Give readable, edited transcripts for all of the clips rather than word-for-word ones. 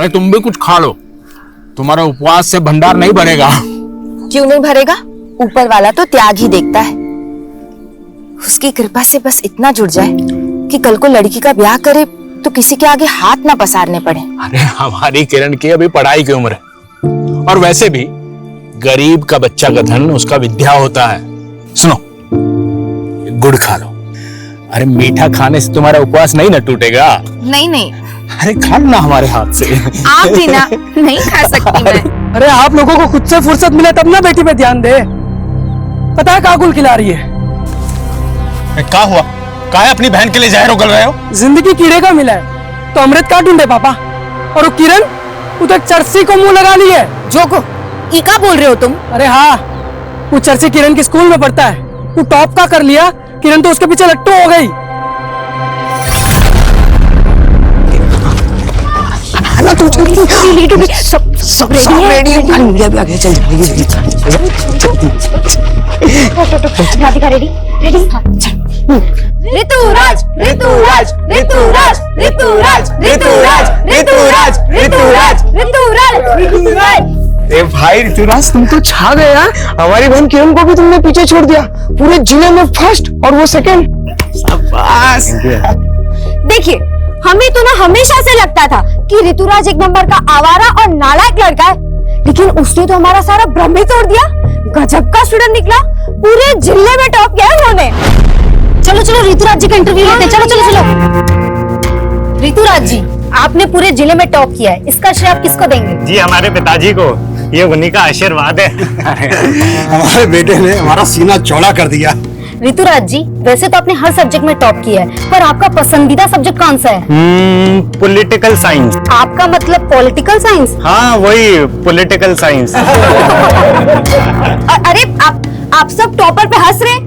अरे तुम भी कुछ खा लो, तुम्हारा उपवास से भंडार नहीं भरेगा। क्यों नहीं भरेगा? ऊपर वाला तो त्याग ही देखता है। उसकी कृपा से बस इतना जुड़ जाए कि कल को लड़की का ब्याह करे तो किसी के आगे हाथ ना पसारने पड़े। अरे हमारी किरण की अभी पढ़ाई की उम्र है, और वैसे भी गरीब का बच्चा का धन उसका विद्या होता है। सुनो, गुड़ खा लो। अरे मीठा खाने से तुम्हारा उपवास नहीं ना टूटेगा। नहीं नहीं, अरे खा लो ना हमारे हाथ से। आप भी ना, नहीं खा सकती मैं। अरे आप लोगों को खुद से फुर्सत मिले तब ना बेटी पे ध्यान दे। पता है काकुल खिला रही है। क्या हुआ? काहे अपनी बहन के लिए जहर उगल रहे हो? जिंदगी कीड़े का मिला है तो अमृत का ढूंढे पापा। और वो किरण, वो तो एक चरसी को मुंह लगा ली है। जोको, ई का बोल रहे हो तुम? अरे हाँ, वो चरसी किरण के स्कूल में पढ़ता है। वो टॉप का कर लिया, किरण तो उसके पीछे लट्टू हो गई। सब रेडी है। मीडिया भी आ गया, चल राधिका रेडी? रेडी? ऋतुराज, ऋतुराज, ऋतुराज, ऋतुराज, ऋतुराज, ऋतुराज, ऋतुराज, ऋतुराज, ऋतुराज। ए भाई ऋतुराज, तुम तो छा गए यार। हमारी बहन किरण को भी तुमने पीछे छोड़ दिया। पूरे जिले में फर्स्ट और वो सेकंड। शाबाश। देखिए, हमें तो ना हमेशा से लगता था कि ऋतुराज एक नंबर का आवारा और नालायक लड़का है, लेकिन उसने तो हमारा सारा भ्रम ही तोड़ दिया। गजब का स्टूडेंट निकला, पूरे जिले में टॉप किया उन्होंने। चलो चलो ऋतुराज जी का इंटरव्यू लेते हैं। चलो चलो चलो। ऋतुराज जी, आपने पूरे जिले में टॉप किया है, इसका श्रेय आप किसको देंगे? जी हमारे पिताजी को, ये उन्हीं का आशीर्वाद है। हमारे बेटे ने हमारा सीना चौड़ा कर दिया। ऋतुराज जी, वैसे तो आपने हर सब्जेक्ट में टॉप किया है, पर आपका पसंदीदा सब्जेक्ट कौन सा है? Political science. आपका मतलब पॉलिटिकल साइंस? हाँ वही पॉलिटिकल साइंस। अरे आप सब टॉपर पे हंस रहे हैं।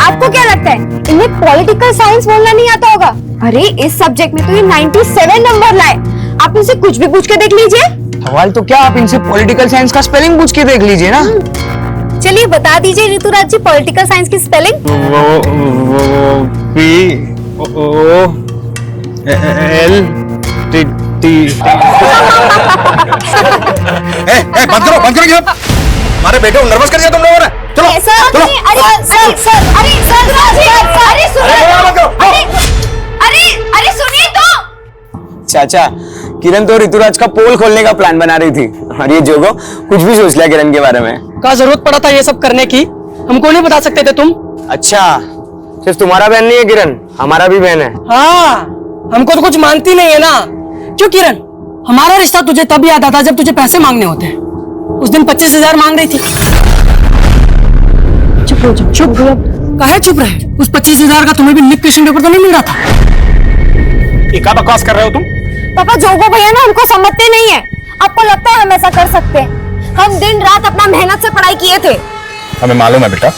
आपको क्या लगता है इन्हें पॉलिटिकल साइंस बोलना नहीं आता होगा? अरे इस सब्जेक्ट में तो ये 97 नंबर लाए। आप इनसे कुछ भी पूछ के देख लीजिए। सवाल तो क्या, आप इनसे पॉलिटिकल साइंस का स्पेलिंग पूछ के देख लीजिए ना। चलिए बता दीजिए ऋतुराज जी, पॉलिटिकल साइंस की स्पेलिंग। वो P O L T T। बंद करो ये। हमारे बेटे को नर्वस कर दिया तुम लोगों ने। चलो सर, अरे सुनिए तो। चाचा, किरण तो ऋतुराज का पोल खोलने का प्लान बना रही थी, और ये जोगो कुछ भी सोच लिया किरण के बारे में। क्या जरूरत पड़ा था ये सब करने की? हमको नहीं बता सकते थे तुम? अच्छा, सिर्फ तुम्हारा बहन नहीं है किरण, हमारा भी बहन है। हाँ, हमको तो कुछ मानती नहीं है ना। क्यों किरण, हमारा रिश्ता तुझे तब याद आता जब तुझे पैसे मांगने होते हैं। उस दिन 25,000 मांग रही थी। चुप हो जाओ, चुप हो। काहे चुप रहे? उस 25,000 का तुम्हें भी निक क्वेश्चन पेपर तो नहीं मिल रहा था? ये क्या बकवास कर रहे हो तुम? पापा, जोगो भैया ना हमको समझते नहीं है। आपको लगता है हम ऐसा कर सकते हैं? हम दिन रात अपना मेहनत से पढ़ाई किए थे। हमें मालूम है बेटा,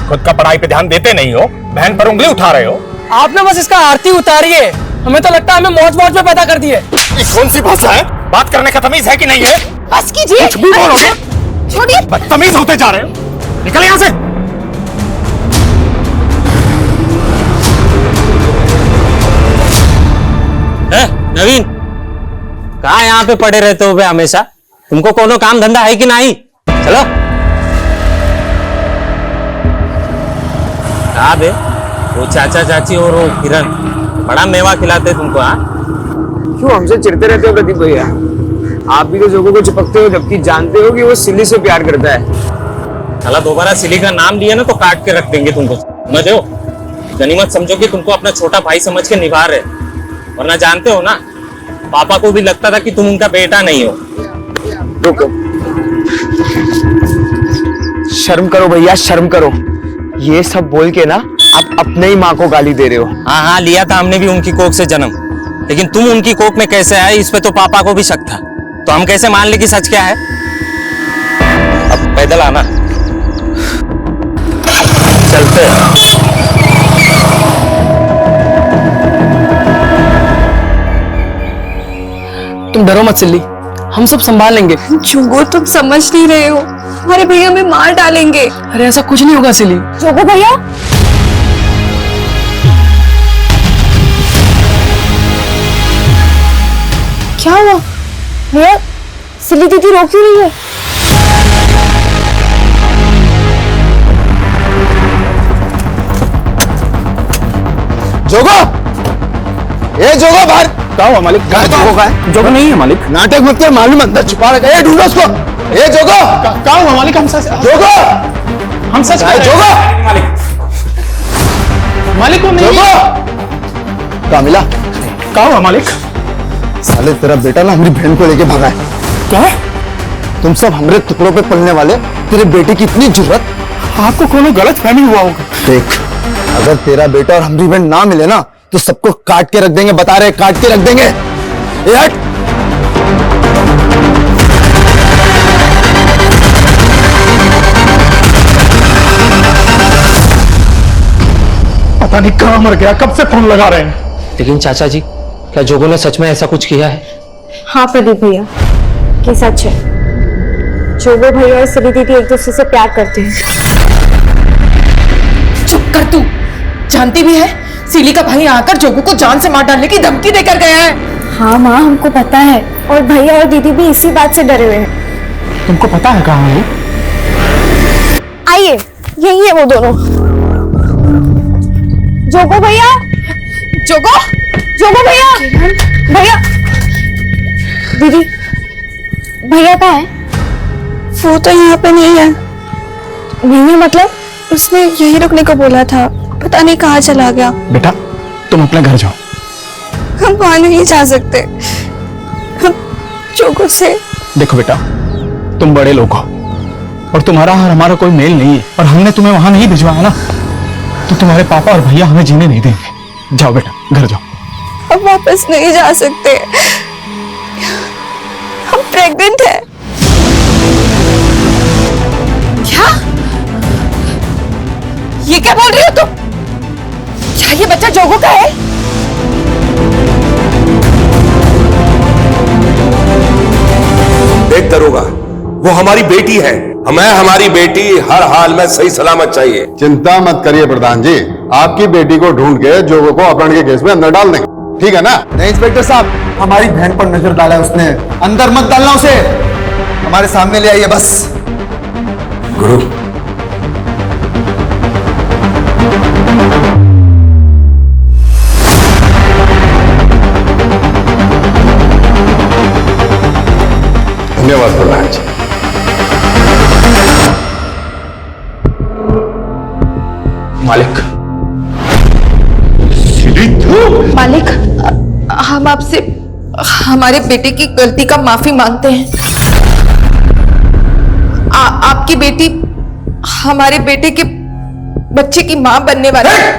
खुद का पढ़ाई पे ध्यान देते नहीं हो, बहन पर उंगली उठा रहे हो। आपने बस इसका आरती उतारी है। हमें तो लगता है हमें मौज मौज में पैदा कर दिए। ये कौन सी भाषा है? बात करने का तमीज है कि नहीं है? बस कीजिए। कुछ भी बोलोगे? छोड़िए। बदतमीज होते जा रहे हो। निकल यहाँ से। नवीन, कहाँ यहाँ पे पड़े रहते हो बे हमेशा? तुमको कोनो काम धंधा है कि नहीं? चलो। कहा बे वो चाचा चाची और वो किरण बड़ा मेवा खिलाते तुमको। हाँ, क्यों हमसे चिढ़ते रहते हो प्रदीप भैया? आप भी तो जोगो को चिपकते हो, जबकि जानते हो कि वो सिल्ली से प्यार करता है। साला दोबारा सिली का नाम लिया ना तो काट के रख देंगे तुमको, समझ हो? गनीमत समझो कि तुमको अपना छोटा भाई समझ के निभा रहे, वरना जानते हो ना, पापा को भी लगता था कि तुम उनका बेटा नहीं हो। रुको, शर्म करो भैया, शर्म करो। ये सब बोल के ना आप अपने ही माँ को गाली दे रहे हो। हाँ हाँ, लिया था हमने भी उनकी कोख से जन्म, लेकिन तुम उनकी कोख में कैसे आए इस पे तो पापा को भी शक था। तो हम कैसे मान ले कि सच क्या है? अब पैदल आना, चलते हैं। तुम डरो मत सिल्ली, हम सब संभाल लेंगे। जोगो, तुम समझ नहीं रहे हो, हमारे भैया हमें मार डालेंगे। अरे ऐसा कुछ नहीं होगा सिल्ली। जोगो भैया, क्या हुआ? भैया सिली दीदी रो क्यों रही है? जोगो, ए जोगो बाहर। क्या हुआ मालिक? जोगो का है? जोगो नहीं है मालिक। नाटक मत कर, मालूम अंदर छुपा रखा है। ढूंढो उसको। ए जोगो, क्या हुआ मालिक? हम सच जोगो, हम सच ए जोगो, मालिक। मालिक वो नहीं। जोगो, कहाँ मिला? क्या हुआ मालिक? साले तेरा बेटा ना हमारी बहन को लेके भागा है। क्या? तुम सब हमारे टुकड़ों पे पलने वाले, तेरे बेटे की इतनी जुर्रत। आपको कोनो गलत फहमी हुआ होगा। देख, अगर तेरा बेटा और हमारी बहन ना मिले ना तो सबको काट के रख देंगे, बता रहे, काट के रख देंगे। ए हट। पता नहीं कहाँ मर गया, कब से फोन लगा रहे हैं। लेकिन चाचा जी, क्या जोगो ने सच में ऐसा कुछ किया है? हाँ प्रदीप भैया, ये सच है। जोगो भैया और सिली दीदी एक दूसरे से प्यार करते हैं। चुप कर तू। जानती भी है सिली का भाई आकर जोगो को जान से मार डालने की धमकी देकर गया है। हाँ माँ, हमको पता है, और भैया और दीदी भी इसी बात से डरे हुए हैं। तुमको पता है कहाँ है? आइए, यही है वो दोनों। जोगो भैया, जोगो, जोगो भैया, भैया, दीदी, भैया कहाँ है? वो तो यहाँ पे नहीं है। नहीं मतलब? उसने यहीं रुकने को बोला था, पता नहीं कहाँ चला गया। बेटा तुम अपने घर जाओ। हम वहां नहीं जा सकते, हम जोगो से। देखो बेटा, तुम बड़े लोग हो और तुम्हारा और हमारा कोई मेल नहीं है, और हमने तुम्हें वहां नहीं भिजवाया ना, तो तुम्हारे पापा और भैया हमें जीने नहीं देंगे। जाओ बेटा, घर जाओ। हम वापस नहीं जा सकते, हम प्रेग्नेंट हैं। क्या? ये क्या बोल रही हो तुम? क्या ये बच्चा जोगो का है? देख दरोगा, वो हमारी बेटी है। हमें हमारी बेटी हर हाल में सही सलामत चाहिए। चिंता मत करिए प्रधान जी, आपकी बेटी को ढूंढ के जोगो को अपहरण के केस में अंदर डाल देंगे, ठीक है ना? नहीं इंस्पेक्टर साहब, हमारी बहन पर नजर डाला है उसने, अंदर मत डालना उसे, हमारे सामने ले आइए बस। गुरु, धन्यवाद प्रधान जी। मालिक, मालिक, हम आपसे हमारे बेटे की गलती का माफी मांगते हैं। आपकी बेटी हमारे बेटे के बच्चे की मां बनने वाली है।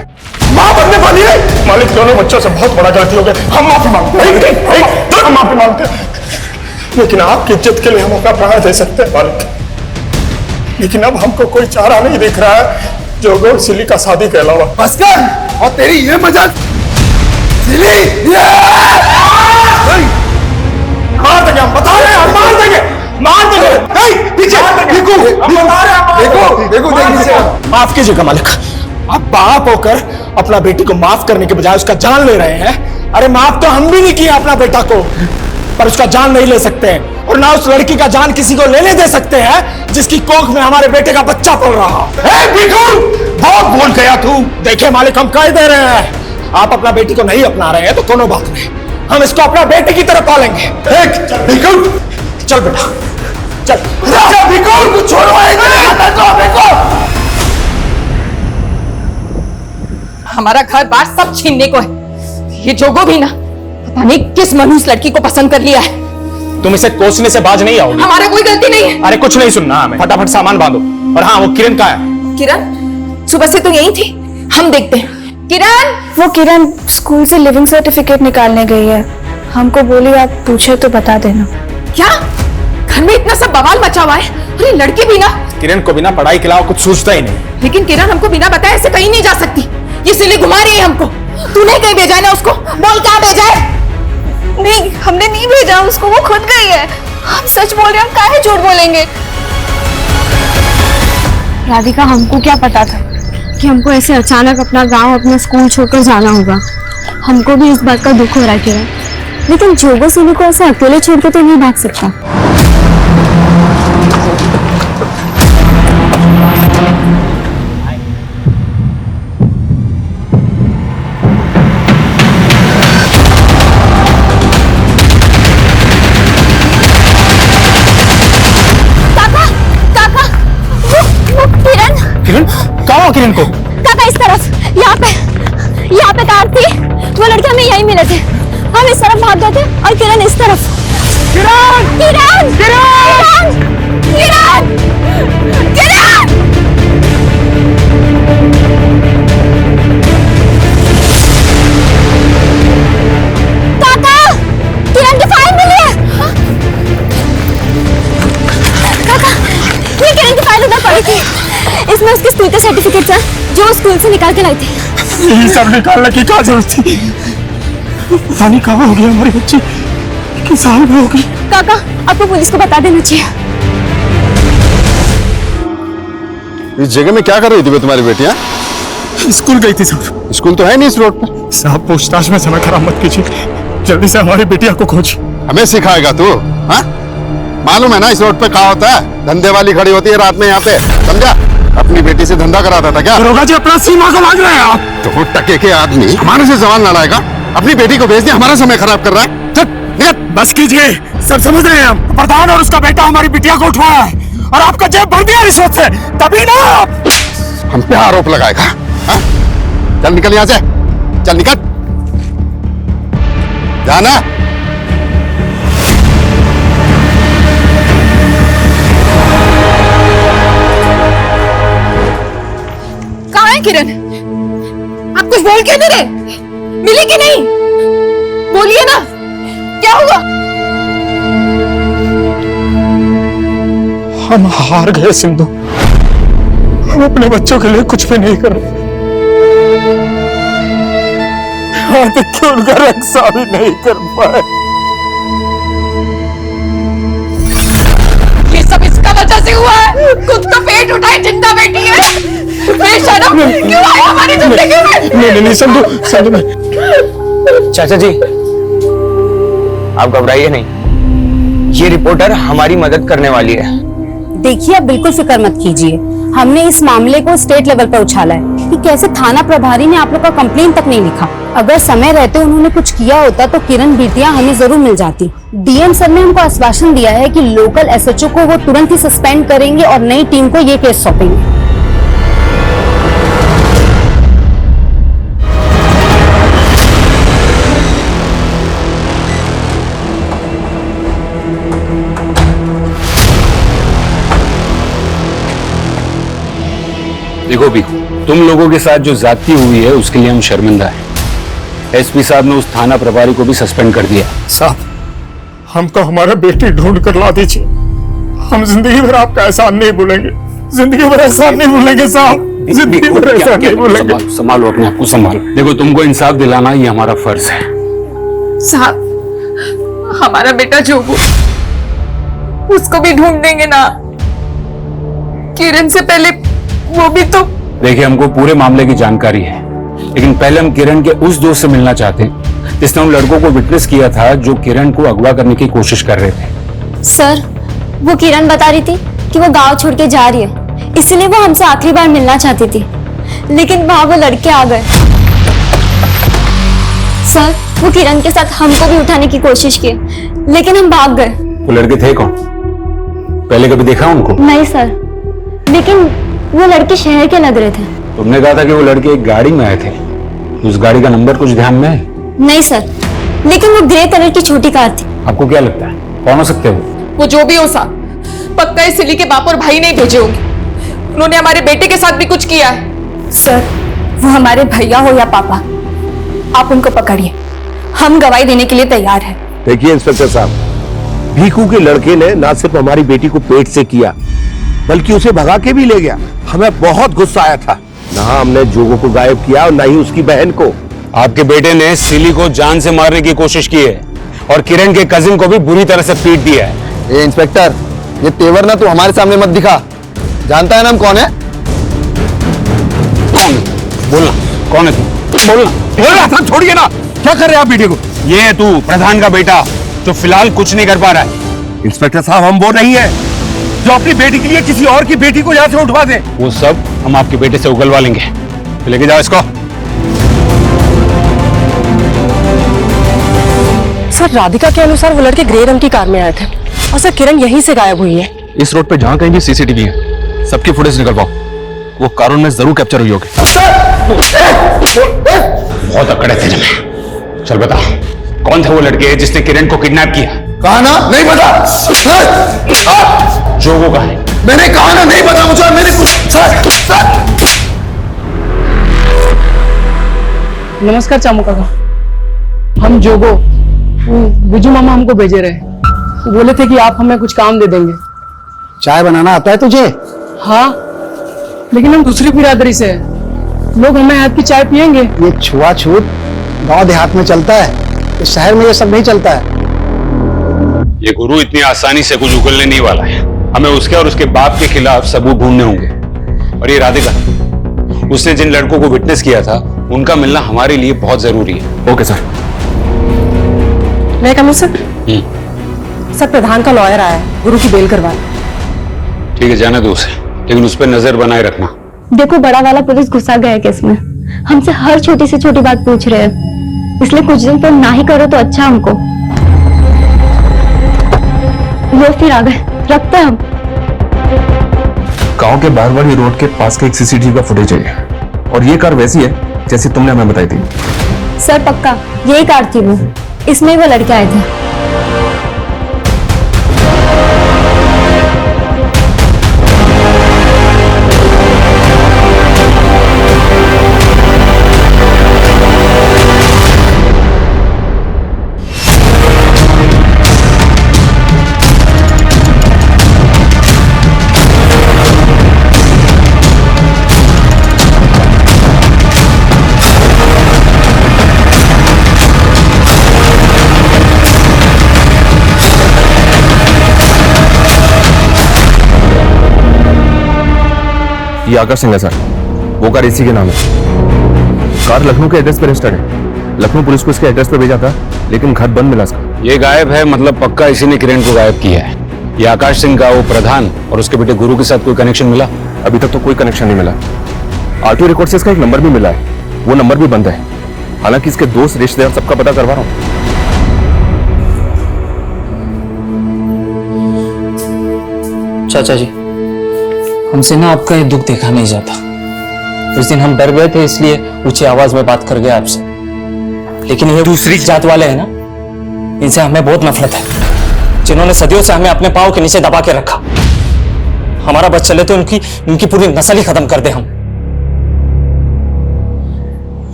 माँ बनने वाली है? मालिक, दोनों बच्चों से बहुत बड़ा गलती हो गया, हम माफी मांगते हैं। हम माफी मांगते हैं, लेकिन आपकी इज्जत के लिए हम अपना प्राण दे सकते हैं मालिक। लेकिन अब हमको कोई चारा नहीं दिख रहा है जोगो सिली का शादी के अलावा। बस कर, और तेरी ये मजाक सिली, मार देंगे हम, बता रहे हैं, हम मार देंगे, मार देंगे। पीछे देखो, देखो, देखो, देखो। माफ कीजिएगा मालिक, आप बाप होकर अपना बेटी को माफ करने के बजाय उसका जान ले रहे हैं। अरे माफ तो हम भी नहीं किए अपना बेटा को, पर उसका जान नहीं ले सकते हैं, और ना उस लड़की का जान किसी को लेने दे सकते हैं जिसकी कोख में हमारे बेटे का बच्चा पल रहा। बहुत भूल गया तू। देखिए मालिक, हम कह दे रहे हैं, आप अपना बेटी को नहीं अपना रहे हैं तो कोनो बात नहीं, हम इसको अपना बेटे की तरह पालेंगे। चल बेटा, चल। हमारा घर बार सब छीनने को है। ये जोगो भी ना पता नहीं किस मनहूस लड़की को पसंद कर लिया है। तुम इसे कोसने से बाज नहीं आओगी। हमारा कोई गलती नहीं है। अरे कुछ नहीं सुनना हमें, फटाफट सामान बांधो। और हाँ, वो किरण का है। किरण सुबह से तो यही थी, हम देखते हैं। किरण, वो किरण स्कूल से लिविंग सर्टिफिकेट निकालने गई है, हमको बोली आप पूछे तो बता देना। क्या घर में इतना सब बवाल मचा हुआ है? अरे लड़की भी ना, किरण को बिना पढ़ाई के अलावा कुछ सोचता ही नहीं। लेकिन किरण हमको बिना बताए ऐसे कहीं नहीं जा सकती। ये सिली घुमा रही है हमको। तूने कहीं भेजा ना उसको? बोल कहाँ भेजा है? नहीं, हमने नहीं भेजा उसको, वो खुद गई है। हम सच बोल रहे हैं, हम काहे झूठ बोलेंगे? राधिका, हमको क्या पता था कि हमको ऐसे अचानक अपना गांव, अपना स्कूल छोड़कर जाना होगा। हमको भी इस बात का दुख हो रहा है किरण, लेकिन जोगो सिली को ऐसे अकेले छोड़ के तो नहीं भाग सकता। कहाँ हो किरण को? काका इस तरफ, यहाँ पे कार थी, वो लड़के हमें यहीं मिले थे। हम इस तरफ भाग गए थे और किरण इस तरफ। किरण! किरण! किरण! किरण! किरण! काका! किरण की फाइल मिली है। काका, ये किरण की फाइल उधर पड़ी थी। इसमें उसके स्कूल के सर्टिफिकेट्स हैं जो वो स्कूल से निकाल के लाई थी। ये सब निकालने की क्या जरूरत थी? पता नहीं कहाँ हो गई हमारी बच्ची, किस हाल में होगी। काका, आपको पुलिस को बता देना चाहिए। इस जगह में क्या कर रही थी वे तुम्हारी बेटियां? स्कूल गई थी साहब। स्कूल तो है नहीं इस रोड पे। साहब पूछताछ में समय खराब मत कीजिए, जल्दी से हमारी बेटिया को खोज। हमें सिखाएगा तू? हाँ, मालूम है ना इस रोड पे क्या होता है? धंधे वाली खड़ी होती है रात में यहाँ पे, समझा? अपनी बेटी से धंधा कराता था क्या? दरोगा जी अपना सीमा को मांग रहे हैं आप। तो टके के आदमी हमारे से सवाल लड़ाएगा? अपनी बेटी को भेज दिया, हमारा समय खराब कर रहा है। बस कीजिए, सब समझ रहे हैं हम। प्रधान और उसका बेटा हमारी बिटिया को उठवाया है और आपका जेब भर दिया रिश्वत से, तभी ना आप हम पे आरोप लगाएगा। हाँ? चल निकल यहाँ से, चल निकल, जाना। कहाँ है किरण? आप कुछ बोल क्यों नहीं रहे? मिली कि नहीं? बोलिए ना, क्या हुआ? हम हार गए सिंधु, हम अपने बच्चों के लिए कुछ भी नहीं कर रहे। यहाँ तक कि उनका रक्षा भी नहीं कर पाए। ये सब इसका वजह से हुआ है। खुद का पेट उठाए जिंदा बेटी है। बेशरम क्यों आया हमारी जिंदगी में? नहीं सिंधु, चाचा जी, आप घबराइए नहीं, ये रिपोर्टर हमारी मदद करने वाली है। देखिए, आप बिल्कुल फिक्र मत कीजिए। हमने इस मामले को स्टेट लेवल पर उछाला है कि कैसे थाना प्रभारी ने आप लोग का कंप्लेन तक नहीं लिखा। अगर समय रहते उन्होंने कुछ किया होता तो किरण बिटिया हमें जरूर मिल जाती। डीएम सर ने हमको आश्वासन दिया है कि लोकल एसएचओ को वो तुरंत ही सस्पेंड करेंगे और नई टीम को ये केस सौंपेंगे। देखो भी, तुम लोगों के साथ जो ज्यादती हुई है उसके लिए हम शर्मिंदा हैं। एसपी साहब ने उस थाना प्रभारी को भी सस्पेंड कर दिया। साहब, हमको हमारा बेटी ढूंढ कर ला दीजिए। हम जिंदगी भर आपका एहसान नहीं भूलेंगे, जिंदगी भर एहसान नहीं भूलेंगे साहब, जिंदगी भर एहसान नहीं भूलेंगे। संभालो अपने आप को, संभालो। देखो, तुमको इंसाफ दिलाना ये हमारा फर्ज है। साहब, हमारा बेटा जोगू, उसको भी ढूंढ देंगे ना? किरण से पहले वो भी तो। देखिए, हमको पूरे मामले की जानकारी है, लेकिन पहले हम किरण के उस दोस्त से मिलना चाहते हैं जिसने उन लड़कों को विटनेस किया था जो किरण को अगवा करने की कोशिश कर रहे थे। सर, वो किरण बता रही थी कि वो गांव छोड़ के जा रही है, इसलिए वो हमसे आखिरी बार मिलना चाहती थी, लेकिन वहां वो लड़के आ गए। सर, वो किरण के साथ हमको भी उठाने की कोशिश की, लेकिन हम भाग गए। वो लड़के थे कौन? पहले कभी देखा उनको? नहीं सर, लेकिन वो लड़के शहर के लग रहे थे। तुमने कहा था कि वो लड़के एक गाड़ी में आए थे, उस गाड़ी का नंबर कुछ ध्यान में है? नहीं सर, लेकिन वो ग्रे कलर की छोटी कार थी। आपको क्या लगता है कौन हो सकते हो? वो जो भी हो साहब, पक्का इस सिली के बाप और भाई नहीं भेजे होंगे। उन्होंने हमारे बेटे के साथ भी कुछ किया है। सर, वो हमारे भैया हो या पापा, आप उनको पकड़िए, हम गवाही देने के लिए तैयार हैं। देखिए इंस्पेक्टर साहब, भीखू के लड़के ने ना सिर्फ हमारी बेटी को पेट से किया बल्कि उसे भगा के भी ले गया। हमें बहुत गुस्सा आया था। ना हमने जोगो को गायब किया और ना ही उसकी बहन को। आपके बेटे ने सिली को जान से मारने की कोशिश की है और किरण के कजिन को भी बुरी तरह से पीट दिया है। ए इंस्पेक्टर, ये तेवर ना तू हमारे सामने मत दिखा। जानता है ना हम कौन है? कौन है? बोलना, कौन है तू? बोलना। छोड़िए ना, क्या कर रहे हैं आप बेटे को? ये है तू, प्रधान का बेटा, जो फिलहाल कुछ नहीं कर पा रहा है। इंस्पेक्टर साहब, हम वो नहीं है जो अपनी बेटी के लिए किसी और की बेटी को यहाँ से उठवा दे। वो सब हम आपके बेटे से उगलवा लेंगे। लेके जाओ इसको। सर, राधिका के अनुसार वो लड़के ग्रे रंग की कार में आए थे और सर किरण यहीं से गायब हुई है। इस रोड पे जहां कहीं भी सीसीटीवी है, सबकी फुटेज निकलवाओ। वो कारून में जरूर कैप्चर हुई होगी। बहुत अकड़ है तेरे में। चल बता, कौन थे वो लड़के जिसने किरण को किडनैप किया? कहा ना नहीं पता। जोगो का है। मैंने कहा ना नहीं पता मुझे। मैंने कुछ नमस्कार चामू काका, हम जोगो, बिजू मामा हमको भेजे रहे। वो बोले थे कि आप हमें कुछ काम दे देंगे। चाय बनाना आता है तुझे? हाँ, लेकिन हम दूसरी बिरादरी से हैं। लोग हमें आपकी चाय पियेंगे। ये छुआछूत गांव देहात में चलता है, इस शहर में ये सब नहीं चलता है। ये गुरु इतनी आसानी से कुछ उगलने नहीं वाला है। हमें उसके और उसके बाप के खिलाफ सबूत ढूंढने होंगे। और ये राधिका, उसने जिन लड़कों को विटनेस किया था, उनका मिलना हमारे लिए बहुत जरूरी है। Okay sir. मैं कमिश्नर सर, प्रधान का लॉयर आया है, गुरु की बेल करवाए। ठीक है, जाने दो उसे, लेकिन उस पर नजर बनाए रखना। देखो, बड़ा वाला पुलिस घुसा गया है केस में। हमसे हर छोटी से छोटी बात पूछ रहे हैं, इसलिए कुछ दिन तो ना ही करो तो अच्छा हमको। वो फिर आ गए, रखते हैं हम। गांव के बाहर वाली रोड के पास का एक सीसीटीवी का फुटेज चाहिए, और ये कार वैसी है जैसी तुमने हमें बताई थी। सर पक्का यही कार थी वो, इसमें वो लड़के आए थे। ये आकाश सिंह है सर, वो कार इसी के नाम है। कार लखनऊ के एड्रेस पे रजिस्टर्ड है। लखनऊ पुलिस को इसके एड्रेस पे भेजा था, लेकिन घर बंद मिला इसका। ये गायब है, मतलब पक्का इसी ने किरण को गायब किया है। ये आकाश सिंह का वो प्रधान और उसके बेटे गुरु के साथ कोई कनेक्शन मिला? अभी तक तो कोई कनेक्शन नहीं मिला। आरटीओ रिकॉर्ड से इसका एक नंबर भी मिला है, वो नंबर भी बंद है। हालांकि इसके दोस्त रिश्तेदार सबका पता करवा रहा हूँ। चाचा जी, हमसे ना आपका ये दुख देखा नहीं जाता। उस दिन हम डर गए थे, इसलिए ऊंची आवाज में बात कर गए आपसे। लेकिन ये दूसरी जात वाले हैं ना, इनसे हमें बहुत नफरत है, जिन्होंने सदियों से हमें अपने पांव के नीचे दबा के रखा। हमारा बस चले तो उनकी पूरी नस्ल ही खत्म कर दे हम।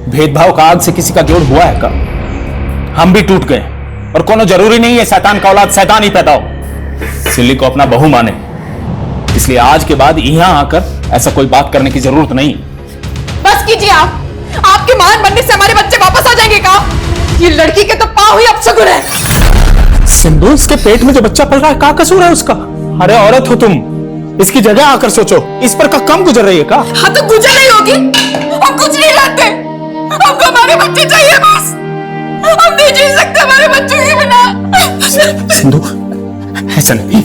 भेदभाव का आग से किसी का जोड़ हुआ है का? हम भी टूट गए, और कोनो जरूरी नहीं है शैतान का औलाद शैतान ही पैदा हो। सिल्ली को अपना बहू माने, इसलिए आज के बाद यहां आकर ऐसा कोई बात करने की जरूरत नहीं। बस कीजिए आप। आपके महान बनने से हमारे बच्चे वापस आ जाएंगे का? ये लड़की के तो पांव ही अपशगुन है। सिंधु, इसके पेट में जो बच्चा पल रहा है, क्या कसूर है उसका? अरे औरत हो तुम, इसकी जगह आकर सोचो, इस पर का कम गुजर रही है का? हाँ तो गुजर रही होगी। हम कुछ नहीं जानते, हमको हमारे बच्चे चाहिए बस। हम नहीं जी सकते हमारे बच्चों के बिना। सिंधु, ऐसा नहीं।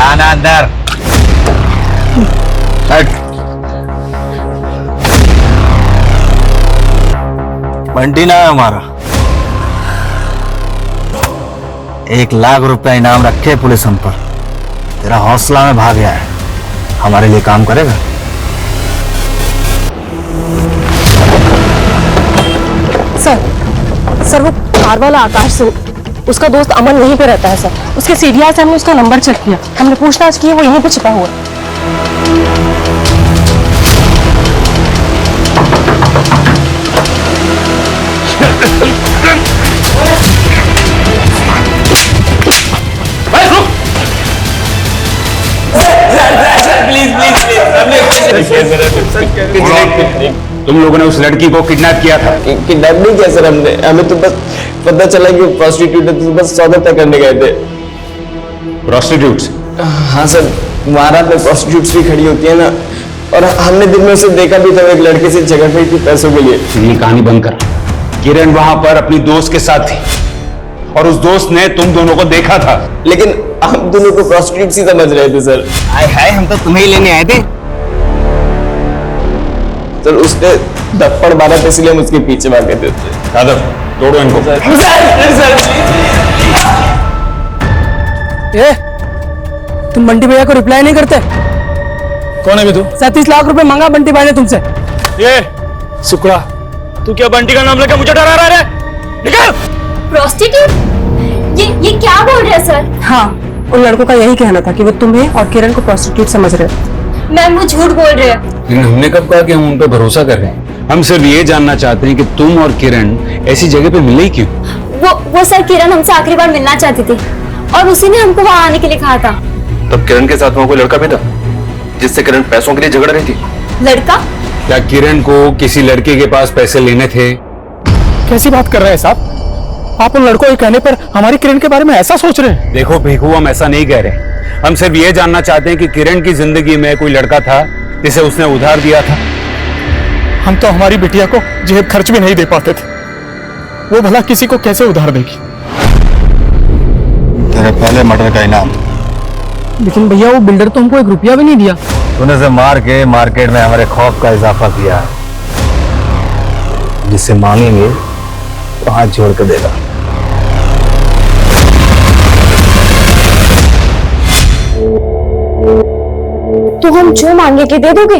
आना अंदर। बंटी ना है हमारा। 1 लाख रुपया इनाम रखे पुलिस हम पर। तेरा हौसला में भाग गया है, हमारे लिए काम करेगा? सर वो कार वाला आकाश सिंह, उसका दोस्त अमन यहीं पे रहता है सर। उसके सीढ़ियां से हमने उसका नंबर चेक किया, हमने पूछताछ की, वो यहीं पे छिपा हुआ है। प्लीज प्लीज प्लीज तुम लोगों ने उस लड़की को किडनैप किया था। किडनैप नहीं किया सर हमने, हमें तो बस पता चला कि प्रोस्टिट्यूट है, तो बस सौदा तय करने गए थे। प्रोस्टिट्यूट्स? हाँ सर, महारात में प्रोस्टिट्यूट्स भी खड़ी होती है ना, और हमने दिन में उसे देखा भी था, एक लड़के से झगड़ रही थी पैसों के लिए। ये कहानी बंद कर। किरण वहां पर अपनी दोस्त के साथ थी और उस दोस्त ने तुम दोनों को देखा था। लेकिन हम दोनों को प्रोस्टिट्यूट्स ही समझ रहे थे सर। हाय हाय, हम तो तुम्हें ही लेने आए थे। सर उसने थप्पड़ मारा था, इसलिए हम उसके पीछे भागे थे। यादव, तोड़ो इनको। ए, तुम बंटी भैया को रिप्लाई नहीं करते? कौन है बे तू? 37 लाख रुपए मांगा बंटी भाई ने तुमसे। ये शुक्ला, तू क्या बंटी का नाम लेकर मुझे डरा रहा है? निकल! प्रोस्टिट्यूट? ये क्या बोल रहे हैं सर? हाँ, उन लड़कों का यही कहना था कि वो तुम्हें और किरण को प्रोस्टिट्यूट समझ रहे हैं। मैम वो झूठ बोल रहे हैं। लेकिन हमने कब कहा कि हम उन पर भरोसा कर रहे हैं? हम सिर्फ ये जानना चाहते हैं कि तुम और किरण ऐसी जगह पे मिले ही क्यों? वो सर किरण हमसे आखिरी बार मिलना चाहती थी और उसी ने हमको वहाँ आने के लिए कहा था। तब किरण के साथ वहां कोई लड़का भी था जिससे किरण पैसों के लिए झगड़ रही थी? लड़का? क्या किरण को किसी लड़के के पास पैसे लेने थे? कैसी बात कर रहे हैं साहब? आप उन लड़कों के कहने पर हमारी किरण के बारे में ऐसा सोच रहे हैं? देखो भिखू, हम ऐसा नहीं कह रहे। हम सिर्फ ये जानना चाहते हैं कि किरण की जिंदगी में कोई लड़का था जिसे उसने उधार दिया था। हम तो हमारी बिटिया को जेब खर्च भी नहीं दे पाते थे, वो भला किसी को कैसे उधार देगी? तेरे पहले मर्डर का इनाम। लेकिन भैया वो बिल्डर तो हमको 1 रुपया भी नहीं दिया। तूने से मार के मार्केट में हमारे खौफ का इजाफा किया, जिससे मांगेंगे तो हाथ जोड़ के देगा। तो हम जो मांगे के दे दोगे?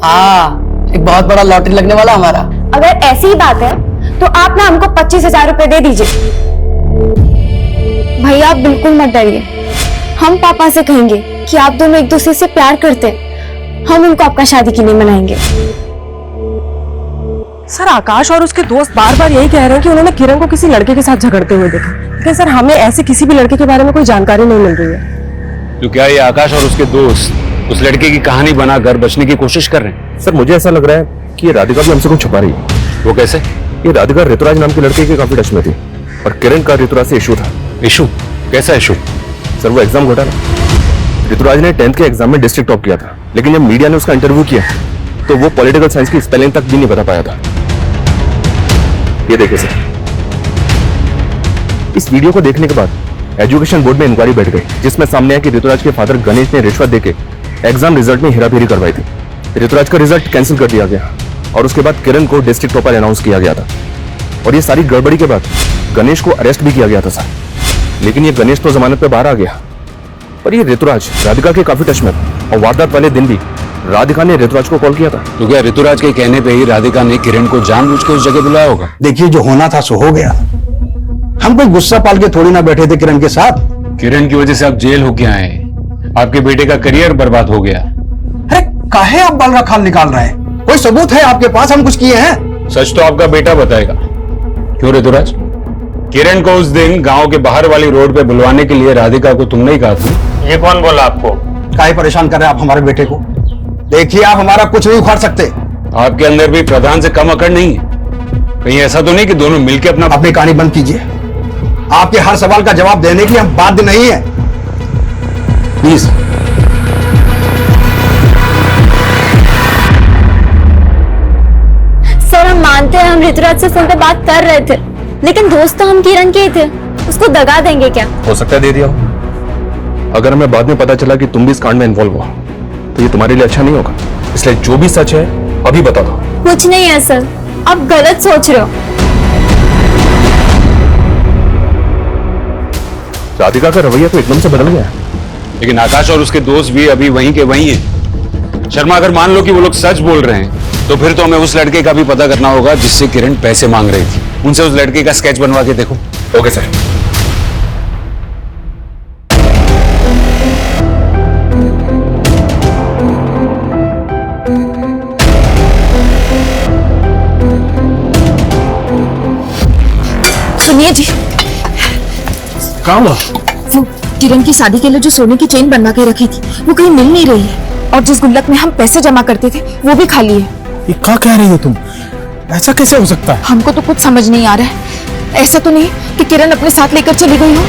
हाँ, एक बहुत बड़ा लॉटरी लगने वाला हमारा। अगर ऐसी ही बात है तो आप ना हमको 25,000 रुपए दे दीजिए। भैया आप बिल्कुल मत डरिए, हम पापा से कहेंगे कि आप दोनों एक दूसरे से प्यार करते हैं, हम उनको आपका शादी के लिए मनाएंगे। सर आकाश और उसके दोस्त बार बार यही कह रहे हैं कि उन्होंने किरण को किसी लड़के के साथ झगड़ते हुए देखा, लेकिन सर हमें ऐसे किसी भी लड़के के बारे में कोई जानकारी नहीं मिल रही है। तो क्या ये आकाश और उसके दोस्त उस लड़के की कहानी बनाकर बचने की कोशिश कर रहे हैं? सर मुझे ऐसा लग रहा है कि ये राधिका भी हमसे कुछ छुपा रही है। वो कैसे? ये राधिका ऋतुराज नाम के लड़के के काफी टच में थी और किरण का ऋतुराज से इशू था। इशू? कैसा इशू? सर वो एग्जाम घोटाला। ऋतुराज ने 10th के एग्जाम में डिस्ट्रिक्ट टॉप किया था, लेकिन जब मीडिया ने उसका इंटरव्यू किया तो वो पॉलिटिकल साइंस की स्पेलिंग तक भी नहीं बता पाया था। ये देखिए सर, इस वीडियो को देखने के बाद एजुकेशन बोर्ड में इंक्वायरी बैठ गई, जिसमें सामने आया कि ऋतुराज के फादर गणेश ने रिश्वत देके एग्जाम रिजल्ट में हेराफेरी करवाई थी। ऋतुराज का रिजल्ट कैंसिल कर दिया गया और उसके बाद किरण को डिस्ट्रिक्ट टॉपर अनाउंस किया गया था। और ये सारी गड़बड़ी के बाद गणेश को अरेस्ट भी किया गया था सर। लेकिन ये गणेश तो जमानत पे बाहर आ गया, पर ये ऋतुराज राधिका के काफी टच में था और वारदात वाले दिन भी राधिका ने ऋतुराज को कॉल किया था। तो क्या ऋतुराज के कहने पे ही राधिका ने किरण को जानबूझ के उस जगह बुलाया होगा? देखिए, जो होना था सो हो गया। हम कोई गुस्सा पाल के थोड़ी ना बैठे थे किरण के साथ। किरण की वजह से आप जेल होके आए, आपके बेटे का करियर बर्बाद हो गया। अरे काहे आप बाल रखाल निकाल रहे हैं? कोई सबूत है आपके पास हम कुछ किए हैं? सच तो आपका बेटा बताएगा। क्यों ऋतुराज? किरण को उस दिन गांव के बाहर वाली रोड पे बुलवाने के लिए राधिका को तुमने ही कहा था। ये कौन बोला आपको? काहे परेशान कर रहे हैं आप हमारे बेटे को? देखिए, आप हमारा कुछ नहीं उखाड़ सकते। आपके अंदर भी प्रधान से कम अकड़ नहीं है? कहीं ऐसा तो नहीं कि दोनों मिलकर अपनी कहानी बंद कीजिए। आपके हर सवाल का जवाब देने के लिए हम बाध्य नहीं है, प्लीज। सर हम मानते हैं हम ऋतुराज से फोन पे बात कर रहे थे, लेकिन दोस्त तो हम किरण के ही थे, उसको दगा देंगे क्या? हो सकता है दे दिया हो। अगर हमें बाद में पता चला कि तुम भी इस कांड में इन्वॉल्व हुआ तो ये तुम्हारे लिए अच्छा नहीं होगा। इसलिए जो भी सच है अभी बता दो। कुछ नहीं है सर, आप गलत सोच रहे हो। राधिका का रवैया तो एकदम से बदल गया, लेकिन आकाश और उसके दोस्त भी अभी वहीं के वहीं हैं। शर्मा, अगर मान लो कि वो लोग सच बोल रहे हैं तो फिर तो हमें उस लड़के का भी पता करना होगा जिससे किरण पैसे मांग रही थी। उनसे उस लड़के का स्केच बनवा के देखो। Okay sir. सुनिए जी, कहाँ हुआ? वो किरण की शादी के लिए जो सोने की चेन बनवा के रखी थी वो कहीं मिल नहीं रही है, और जिस गुल्लक में हम पैसे जमा करते थे वो भी खाली है। ये क्या कह रही हो तुम? ऐसा कैसे हो सकता है? हमको तो कुछ समझ नहीं आ रहा है। ऐसा तो नहीं कि किरण अपने साथ लेकर चली गई हो?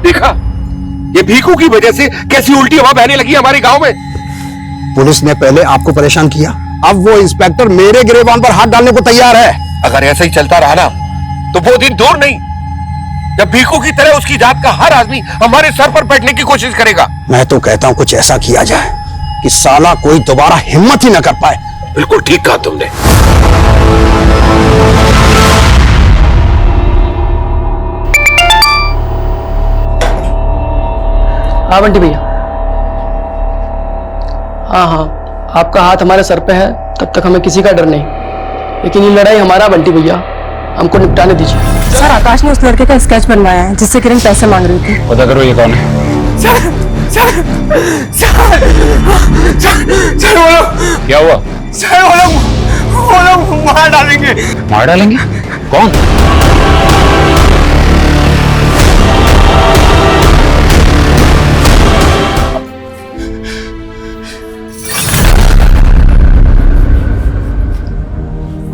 देखा, ये भीखू की वजह से कैसी उल्टी हवा बहने लगी हमारे गांव में। पुलिस ने पहले आपको परेशान किया, अब वो इंस्पेक्टर मेरे गिरेबान पर हाथ डालने को तैयार है। अगर ऐसा ही चलता रहा ना तो वो दिन दूर नहीं जब भीखू की तरह उसकी जात का हर आदमी हमारे सर पर बैठने की कोशिश करेगा। मैं तो कहता हूं कुछ ऐसा किया जाए कि साला कोई दोबारा हिम्मत ही न कर पाए। बिल्कुल ठीक कहा तुमने। हाँ बंटी भैया, हाँ, आपका हाथ हमारे सर पे है, तब तक हमें किसी का डर नहीं। लेकिन ये लड़ाई हमारा बंटी भैया, हमको निपटाने दीजिए। सर, आकाश ने उस लड़के का स्केच बनवाया है जिससे किरण पैसे मांग रही थी। पता करो ये कौन है। सर वो लोग क्या हुआ? सर वो लोग मार डालेंगे। मार डालेंगे? कौन?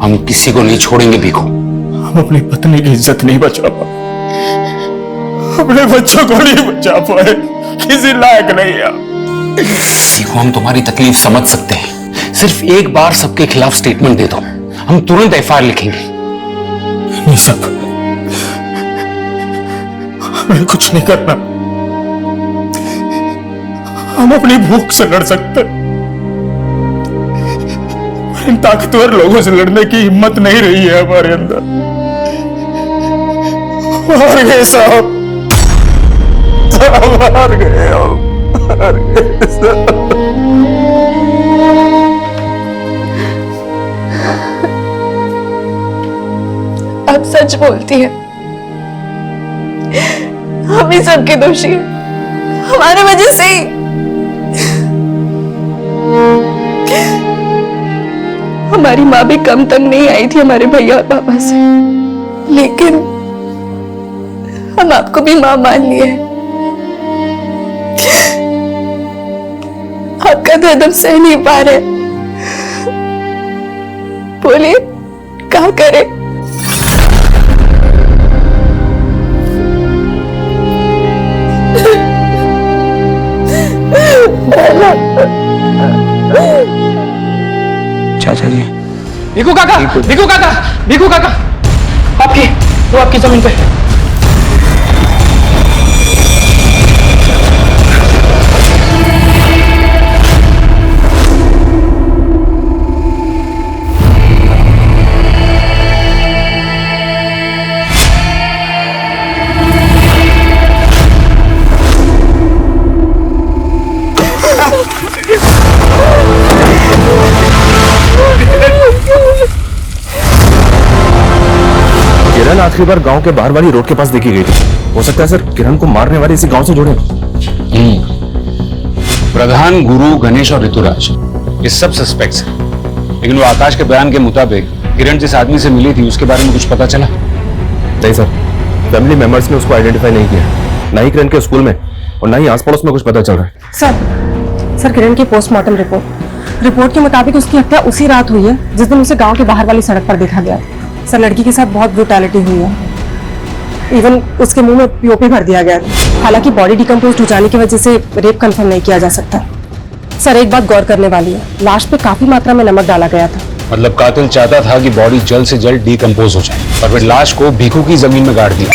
हम किसी को नहीं छोड़ेंगे भीखू। हम अपनी पत्नी की इज्जत नहीं बचा पाए, अपने बच्चों को नहीं बचा पाए, किसी लायक नहीं है। भीखू, हम तुम्हारी तकलीफ समझ सकते हैं। सिर्फ एक बार सबके खिलाफ स्टेटमेंट दे दो, हम तुरंत एफआईआर लिखेंगे। नहीं सब, हमें कुछ नहीं करना। हम अपनी भूख से लड़ सकते, इन ताकतवर लोगों से लड़ने की हिम्मत नहीं रही है हमारे अंदर। हार गए साहब, हार गए हम, हार गए साहब। आप सच बोलती है, हम ही सबके दोषी हैं, हमारे वजह से ही। हमारी माँ भी कम तंग नहीं आई थी हमारे भैया और पापा से, लेकिन हम आपको भी माँ मान लिए। आपका दर्द हम सह नहीं पा रहे, बोलिए क्या करें? चाचा जी, भिखू काका, भिखू काका, भिखू काका, आपकी जमीन पे। किरण आखिरी बार गांव के बाहर वाली रोड के पास देखी गई थी। हो सकता है सर किरण को मारने वाले इसी गांव से जुड़े। प्रधान, गुरु, गणेश और ऋतुराज ये सब सस्पेक्ट्स हैं, लेकिन वो आकाश के बयान के मुताबिक किरण जिस आदमी से मिली थी उसके बारे में कुछ पता चला? नहीं सर, फैमिली मेंबर्स ने उसको आइडेंटिफाई नहीं किया, ना ही किरण के स्कूल में और ना ही आस पड़ोस में कुछ पता चल रहा है। सर किरण की पोस्टमार्टम रिपोर्ट के मुताबिक उसकी हत्या उसी रात हुई है जिस दिन उसे गांव के बाहर वाली सड़क पर देखा गया। सर लड़की के साथ बहुत ब्रूटैलिटी हुई है, इवन उसके मुंह में पीओपी भर दिया गया। हालांकि बॉडी डिकम्पोज हो जाने की वजह से रेप कंफर्म नहीं किया जा सकता। सर एक बात गौर करने वाली है, लाश पे काफी मात्रा में नमक डाला गया था। मतलब कातिल चाहता था कि बॉडी जल्द से जल्द डिकम्पोज हो जाए और फिर लाश को भीखू की जमीन में गाड़ दिया।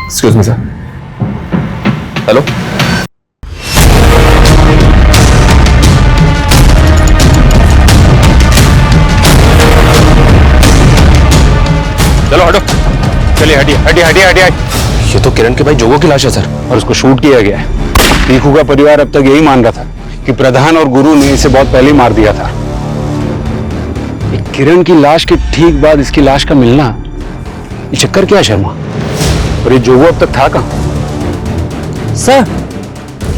Excuse me sir. हेलो, चलो हटो, चलिए हटिए हटिए हटिए हटिए। ये तो किरण के भाई जोगो की लाश है सर, और उसको शूट किया गया है। भीखू का परिवार अब तक यही मान रहा था कि प्रधान और गुरु ने इसे बहुत पहले ही मार दिया था। किरण की लाश के ठीक बाद इसकी लाश का मिलना, ये चक्कर क्या है शर्मा? और ये जोगो अब तक था कहां? सर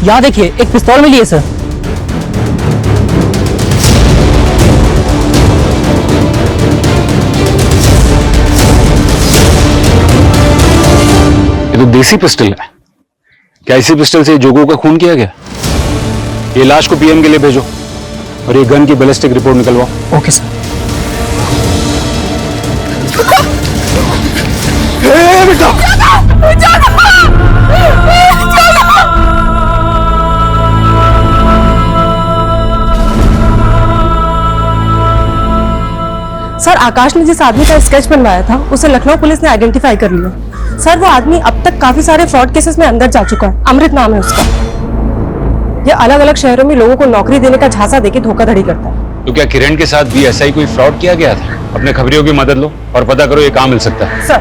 यहाँ देखिए, एक पिस्तौल मिली है सर। ये तो देसी पिस्टल है। क्या इसी पिस्टल से जोगो का खून किया गया? ये लाश को पीएम के लिए भेजो और ये गन की बैलिस्टिक रिपोर्ट निकलवाओ। Okay sir. सर आकाश ने जिस आदमी का स्केच बनवाया था उसे लखनऊ पुलिस ने आइडेंटिफाई कर लिया। सर वो आदमी अब तक काफी सारे फ्रॉड केसेस में अंदर जा चुका है। अमृत नाम है उसका। ये अलग अलग शहरों में लोगों को नौकरी देने का झांसा देके धोखाधड़ी करता है। तो क्या किरण के साथ भी ऐसा ही कोई फ्रॉड किया गया था? अपने खबरियों की मदद लो और पता करो ये कहाँ मिल सकता है। सर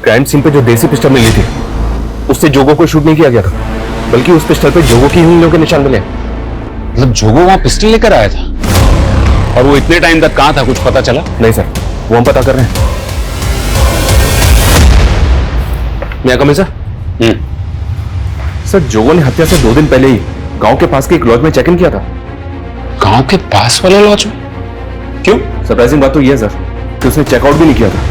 क्राइम सीन पे जो देसी पिस्टल मिली थी उससे जोगो को शूट नहीं किया गया था, बल्कि उस पिस्टल पे जोगो की ही उंगलियों के निशान मिले। मतलब जोगो वहां पिस्टल लेकर आया था और वो इतने टाइम तक कहाँ था, कुछ पता चला? नहीं सर, वो हम पता कर रहे हैं। मैं कमिंग सर? सर जोगो ने हत्या से 2 दिन पहले ही गांव के पास के एक लॉज में चेक इन किया था। गांव के पास वाले लॉज में? क्यों? सरप्राइजिंग बात तो यह है सर कि उसने चेकआउट भी नहीं किया था।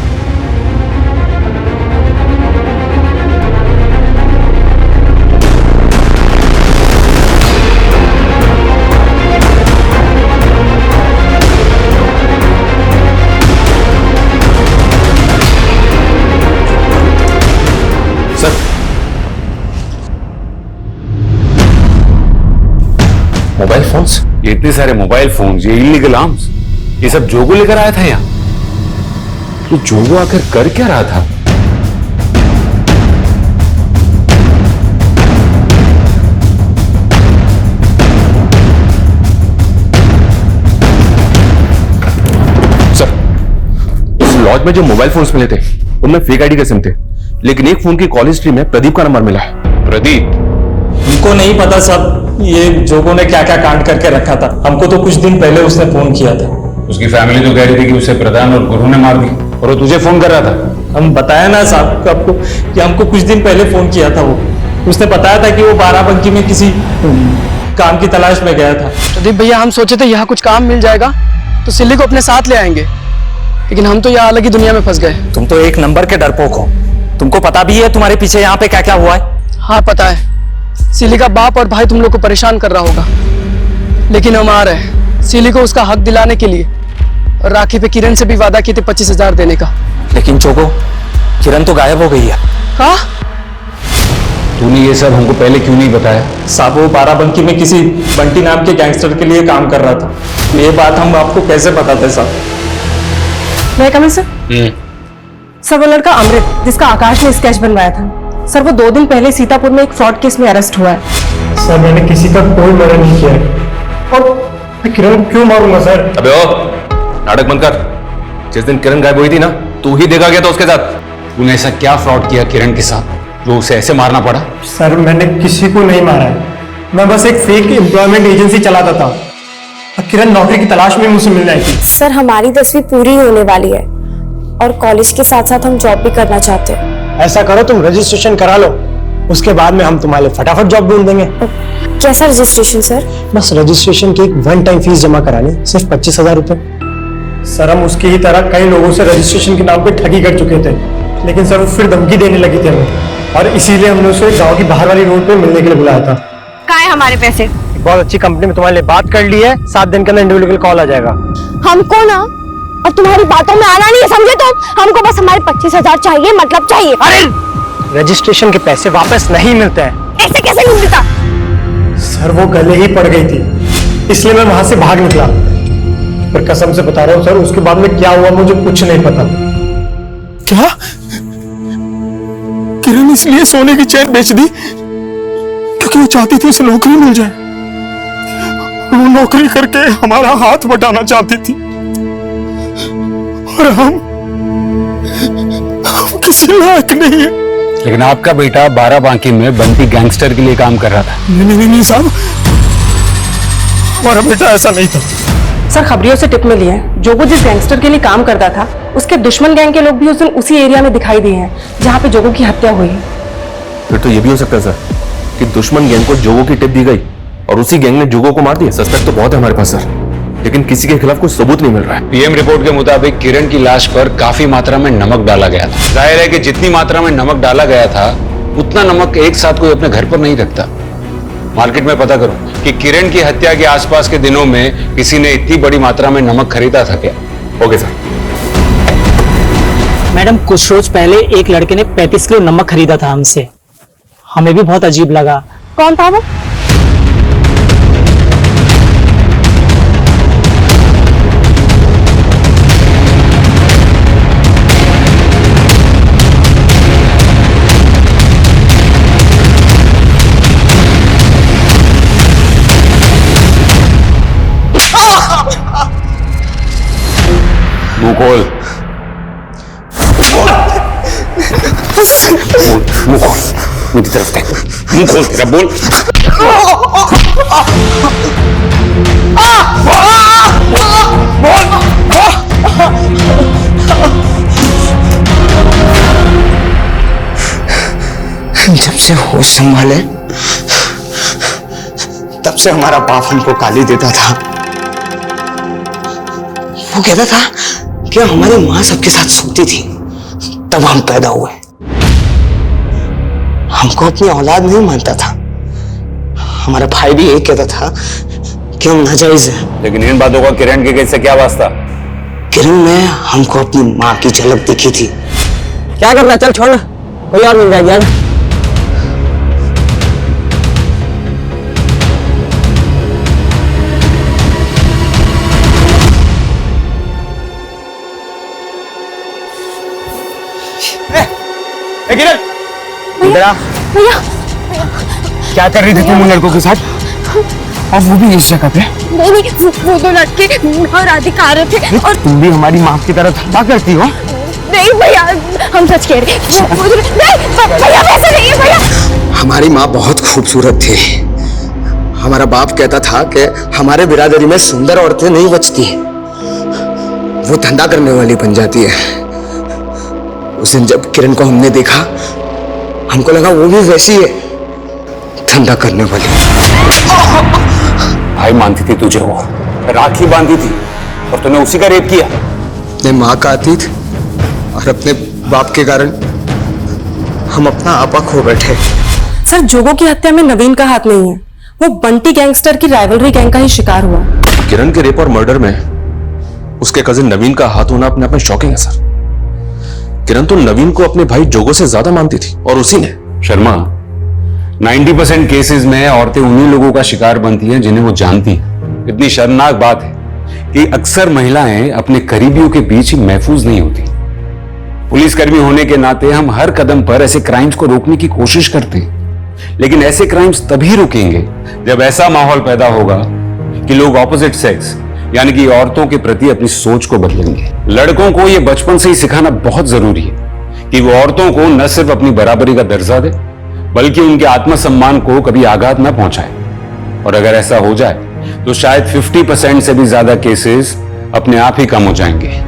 मोबाइल फोन्स, ये इतने सारे मोबाइल फोन्स, ये इलीगल आर्म्स, ये सब जोगो लेकर आया था यहाँ। तो जोगो आखिर कर क्या रहा था? सर उस लॉज में जो मोबाइल फोन्स मिले थे उनमें फेक आईडी के सिम थे, लेकिन एक फोन की कॉल हिस्ट्री में प्रदीप का नंबर मिला है। प्रदीप? हमको नहीं पता साहब ये जोगो ने क्या क्या कांड करके रखा था। हमको तो कुछ दिन पहले उसने फोन किया था। उसकी फैमिली तो कह रही थी कि उसे प्रधान और गुरु ने मार दी और वो तुझे फोन कर रहा था। हम बताया ना साहब आपको कि हमको कुछ दिन पहले फोन किया था। वो उसने बताया था कि वो बाराबंकी में किसी काम की तलाश में गया था। प्रदीप भैया हम सोचे थे यहाँ कुछ काम मिल जाएगा तो सिल्ली को अपने साथ ले आएंगे, लेकिन हम तो यहाँ अलग ही दुनिया में फंस गए। तुम तो एक नंबर के डरपोक हो। तुमको पता भी है तुम्हारे पीछे यहाँ पे क्या क्या हुआ है? हाँ पता है, सिली का बाप और भाई तुम लोग को परेशान कर रहा होगा, लेकिन हम आ रहे हैं सिली को उसका हक दिलाने के लिए। और राखी पे किरण से भी वादा किए थे 25,000 देने का। लेकिन जोगो, किरण तो गायब हो गई है। हाँ? तूने ये सब हमको पहले क्यों नहीं बताया? साहब वो बाराबंकी में किसी बंटी नाम के गैंगस्टर के लिए काम कर रहा था। ये बात हम आपको कैसे बताते साहब? मैं कमिंग सर? सर वो लड़का अमृत जिसका आकाश ने स्केच बनवाया था, सर वो 2 दिन पहले सीतापुर में एक फ्रॉड केस में अरेस्ट हुआ है। सर मैंने किसी का कोई मर्डर नहीं किया है और मैं किरण क्यों मारूंगा सर? अबे ओ नाटक बंद कर। जिस दिन किरण गायब हुई थी ना तू ही देखा गया था उसके साथ। तूने ऐसा क्या फ्रॉड किया किरण के साथ जो उसे ऐसे मारना पड़ा? सर मैंने किसी को नहीं मारा है, मैं बस एक फेक एम्प्लॉयमेंट एजेंसी चलाता था और किरण नौकरी की तलाश में मुझसे मिल रही थी। सर हमारी 10वीं पूरी होने वाली है और कॉलेज के साथ साथ हम जॉब भी करना चाहते हैं। ऐसा करो तुम रजिस्ट्रेशन करा लो, उसके बाद में हम तुम्हारे लिए फटाफट जॉब ढूंढ देंगे। कैसा रजिस्ट्रेशन सर? बस रजिस्ट्रेशन की एक 1 टाइम फीस जमा करानी, सिर्फ 25,000 रुपए। सर हम उसकी ही तरह कई लोगों से रजिस्ट्रेशन के नाम पे ठगी कर चुके थे, लेकिन सर वो फिर धमकी देने लगी थी हमें और इसीलिए हमने उसे गांव की बाहर वाली रोड पे मिलने के लिए बुलाया था। कहाँ है हमारे पैसे? बहुत अच्छी कंपनी में तुम्हारे लिए बात कर ली है, 7 दिन के अंदर इंडिविजुअल कॉल आ जाएगा। हमको ना और तुम्हारी बातों में आना नहीं है, समझे तुम? हमको बस हमारे 25,000 चाहिए, मतलब चाहिए। अरे रजिस्ट्रेशन के पैसे वापस नहीं मिलते हैं। ऐसे कैसे नहीं मिलता? सर वो गले ही पड़ गई थी, इसलिए मैं वहां से भाग निकला। पर कसम से बता रहा हूँ सर, उसके बाद में क्या हुआ मुझे कुछ नहीं पता। क्या किरण इसलिए सोने की चैन बेच दी क्योंकि वो चाहती थी उसे नौकरी मिल जाए? वो नौकरी करके हमारा हाथ बटाना चाहती थी और हम किसी लायक नहीं है। लेकिन आपका बेटा बाराबांकी में बंटी गैंगस्टर के लिए काम कर रहा था। नहीं साहब, हमारा बेटा ऐसा नहीं था। सर खबरियों से टिप मिली है, जोगो जिस गैंगस्टर के लिए काम करता था उसके दुश्मन गैंग के लोग भी उस दिन उसी एरिया में दिखाई दिए हैं जहाँ पे जोगो की हत्या हुई। फिर तो ये भी हो सकता है सर कि दुश्मन गैंग को जोगो की टिप दी गई और उसी गैंग ने जोगो को मार दिया। सस्पेक्ट तो बहुत है हमारे पास सर, लेकिन किसी के खिलाफ कोई सबूत नहीं मिल रहा है। पीएम रिपोर्ट के मुताबिक किरण की लाश पर काफी मात्रा में नमक डाला गया था। जाहिर है कि जितनी मात्रा में नमक डाला गया था उतना नमक एक साथ कोई अपने घर पर नहीं रखता। मार्केट में पता करो कि किरण की हत्या के आसपास के दिनों में किसी ने इतनी बड़ी मात्रा में नमक खरीदा था क्या। Okay sir. मैडम कुछ रोज पहले एक लड़के ने 35 किलो नमक खरीदा था हमसे, हमें भी बहुत अजीब लगा। कौन था वो? मुंह खोल, मुंह खोल, मेरी तरफ देख, मुंह खोल तेरा, बोल। जब से होश संभाले तब से हमारा बाप हमको गाली देता था। वो कहता था कि हमारी माँ सबके साथ सोती थी, तब हम पैदा हुए। हमको अपनी औलाद नहीं मानता था। हमारा भाई भी यही कहता था कि हम नाजायज हैं। लेकिन इन बातों का किरण के केस से क्या वास्ता? किरण में हमको अपनी माँ की झलक दिखी थी। क्या करना, चल छोड़, कोई और मिल जाएगा। किरण, इधर आ। भैया क्या कर रही थी तुम उन लड़कों के साथ, और वो भी इस जगह पे? नहीं, वो दो लड़के और राधिका आ रहे थे और तुम भी हमारी माँ की तरह धंधा करती हो? नहीं भैया, हम सच कह रहे हैं। नहीं भैया, वैसे नहीं है भैया। हमारी माँ बहुत खूबसूरत थी। हमारा बाप कहता था कि हमारे बिरादरी में सुंदर औरतें नहीं बचती, वो धंधा करने वाली बन जाती है। उस दिन जब किरण को हमने देखा, हमको लगा वो भी वैसी है, धंधा करने वाली। भाई मानती थी तुझे, वो राखी बांधी थी और तूने उसी का रेप किया। अपने माँ का अतीत और अपने बाप के कारण हम अपना आपा खो बैठे। सर, जोगो की हत्या में नवीन का हाथ नहीं है, वो बंटी गैंगस्टर की राइवलरी गैंग का ही शिकार हुआ। किरण के रेप और मर्डर में उसके कजिन नवीन का हाथ होना अपने आप में शॉकिंग है सर। किरण तो नवीन को अपने भाई जोगो से ज्यादा मानती थी, और उसी ने। शर्मा, 90% केसेस में औरतें उन्हीं लोगों का शिकार बनती हैं जिन्हें वो जानती हैं। इतनी शर्मनाक बात है कि अक्सर महिलाएं अपने करीबियों के बीच ही महफूज नहीं होती। पुलिसकर्मी होने के नाते हम हर कदम पर ऐसे क्राइम्स को रोकने की कोशिश करते हैं, लेकिन ऐसे क्राइम्स तभी रुकेंगे जब ऐसा माहौल पैदा होगा कि लोग ऑपोजिट सेक्स यानी कि औरतों के प्रति अपनी सोच को बदलेंगे। लड़कों को यह बचपन से ही सिखाना बहुत जरूरी है कि वो औरतों को न सिर्फ अपनी बराबरी का दर्जा दे, बल्कि उनके आत्मसम्मान को कभी आघात न पहुंचाए। और अगर ऐसा हो जाए तो शायद 50% से भी ज्यादा केसेस अपने आप ही कम हो जाएंगे।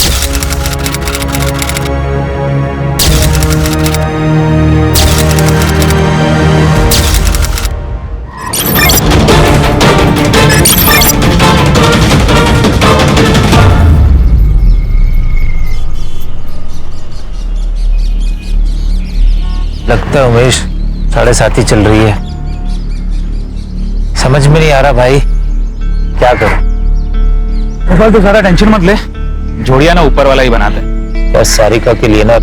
लगता है उमेश 7:30 चल रही है। समझ में नहीं आ रहा भाई, क्या करूं? तो ज्यादा टेंशन मत ले, जोड़िया ना ऊपर वाला ही बनाते। बस सारिका के लिए ना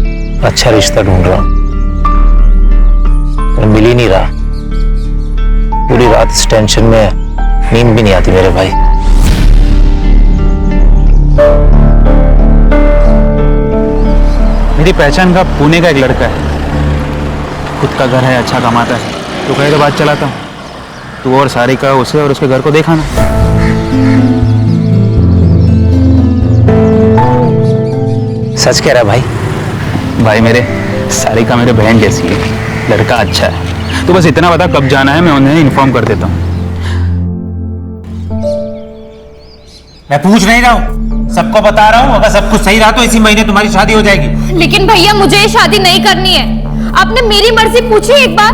अच्छा रिश्ता ढूंढ रहा हूं, पर मिल ही नहीं रहा। पूरी रात इस टेंशन में नींद भी नहीं आती मेरे भाई। मेरी पहचान का पुणे का एक लड़का है, खुद का घर है, अच्छा कमाता है, तो कहे तो बात चलाता हूँ। तू और सारिका उसे और उसके घर को देखा ना। सच कह रहा भाई? भाई मेरे, सारिका मेरे बहन जैसी है, लड़का अच्छा है। तो बस इतना बता कब जाना है, मैं उन्हें इन्फॉर्म कर देता हूँ। मैं पूछ नहीं रहा हूँ, सबको बता रहा हूँ। अगर सब कुछ सही रहा तो इसी महीने तुम्हारी शादी हो जाएगी। लेकिन भैया मुझे ये शादी नहीं करनी है। आपने मेरी मर्जी पूछी एक बार?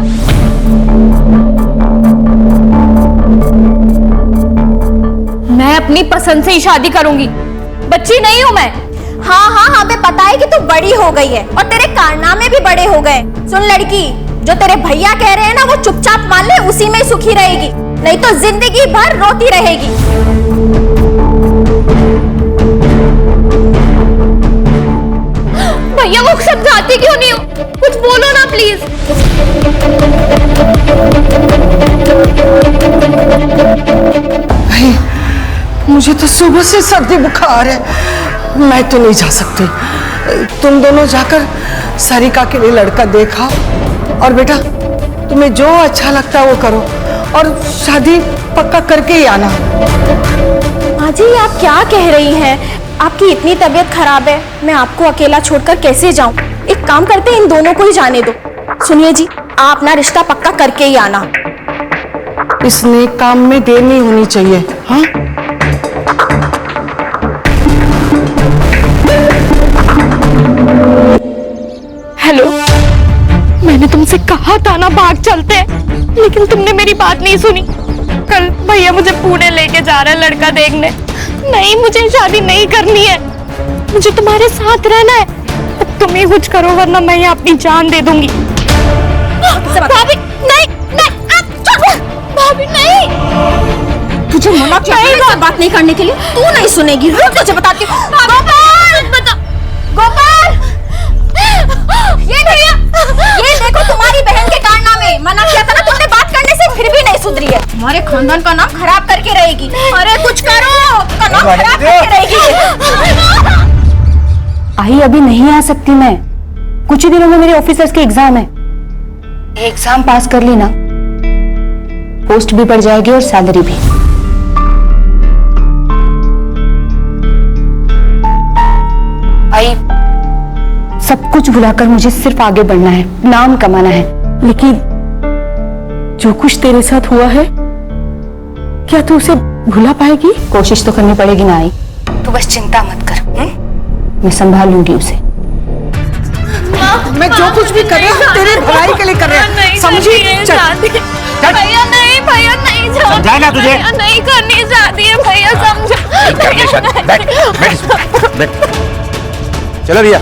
मैं अपनी पसंद से ही शादी करूंगी, बच्ची नहीं हूं मैं। हाँ हाँ, हमें पता है कि तू बड़ी हो गई है और तेरे कारनामे भी बड़े हो गए। सुन लड़की, जो तेरे भैया कह रहे हैं ना वो चुपचाप मान ले, उसी में सुखी रहेगी, नहीं तो जिंदगी भर रोती रहेगी। भैया वो समझाती क्यों नहीं हो? कुछ बोलो ना प्लीज। भाई मुझे तो सुबह से सर्दी बुखार है, मैं तो नहीं जा सकती। तुम दोनों जाकर सारिका के लिए लड़का देखा, और बेटा तुम्हें जो अच्छा लगता है वो करो, और शादी पक्का करके ही आना। माँ जी आप क्या कह रही हैं? आपकी इतनी तबीयत खराब है, मैं आपको अकेला छोड़कर कैसे जाऊं? एक काम करते हैं, इन दोनों को ही जाने दो। सुनिए जी, आप अपना रिश्ता पक्का करके ही आना। इस नेक काम में देर नहीं होनी चाहिए। हाँ हेलो, मैंने तुमसे कहा था ना भाग चलते हैं, लेकिन तुमने मेरी बात नहीं सुनी। कल भैया मुझे पुणे लेके जा रहे हैं लड़का देखने। नहीं, मुझे शादी नहीं करनी है, मुझे तुम्हारे साथ रहना है। अब तुम ही कुछ करो वरना मैं यहाँ अपनी जान दे दूंगी। भाभी नहीं, भाभी नहीं, तुझे मना किया है बात नहीं करने के लिए, तू नहीं सुनेगी। रुक, तुझे बताती हूँ। गोपाल, ये भैया, ये देखो तुम्हारी बहन के कारनामे। मना किया था ना तुमने बात करने से, फिर भी नहीं सुधरी है। हमारे खानदान का नाम खराब करके रहेगी। अरे कुछ करो, का नाम खराब करके रहेगी। आई अभी नहीं आ सकती मैं, कुछ ही दिनों में मेरे ऑफिसर्स के एग्जाम है। एग्जाम पास कर ली ना, पोस्ट भी बढ़ जाएगी और सैलरी भी। आई सब कुछ भुलाकर मुझे सिर्फ आगे बढ़ना है, नाम कमाना है। लेकिन जो कुछ तेरे साथ हुआ है, क्या तू उसे भुला पाएगी? कोशिश तो करनी पड़ेगी ना आई, तू बस चिंता मत कर, मैं संभाल लूंगी उसे। मैं जो कुछ भी कर रही हूँ तेरे भलाई के लिए कर रही हूँ, समझी? भैया नहीं, भैया नहीं समझाएगा तुझे? भैया नहीं करनी चाहती है, भैया समझो। बैठ। चलो भैया।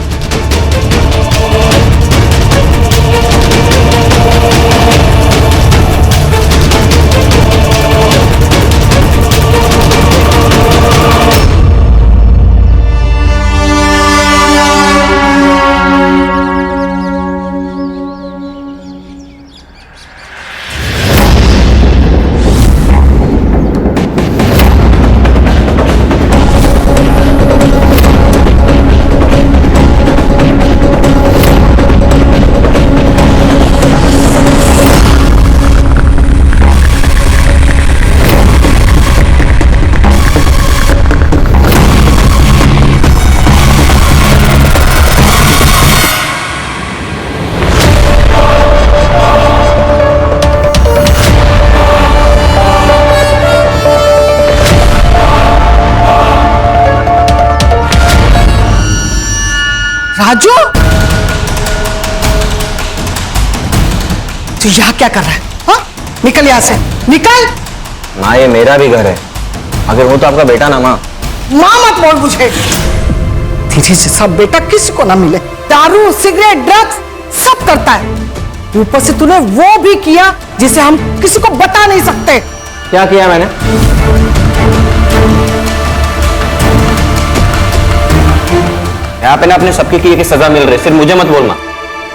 राजू, तू यहाँ क्या कर रहा है? हाँ? निकल यहाँ से, निकल। माँ ये मेरा भी घर है, अगर वो तो आपका बेटा ना माँ। माँ मत बोल मुझे। धीरे से सब बेटा किसी को ना मिले, दारू सिगरेट ड्रग्स सब करता है। ऊपर से तूने वो भी किया जिसे हम किसी को बता नहीं सकते। क्या किया मैंने? यहाँ पे ना अपने सबके किए की सजा मिल रही, सिर्फ मुझे मत बोलना।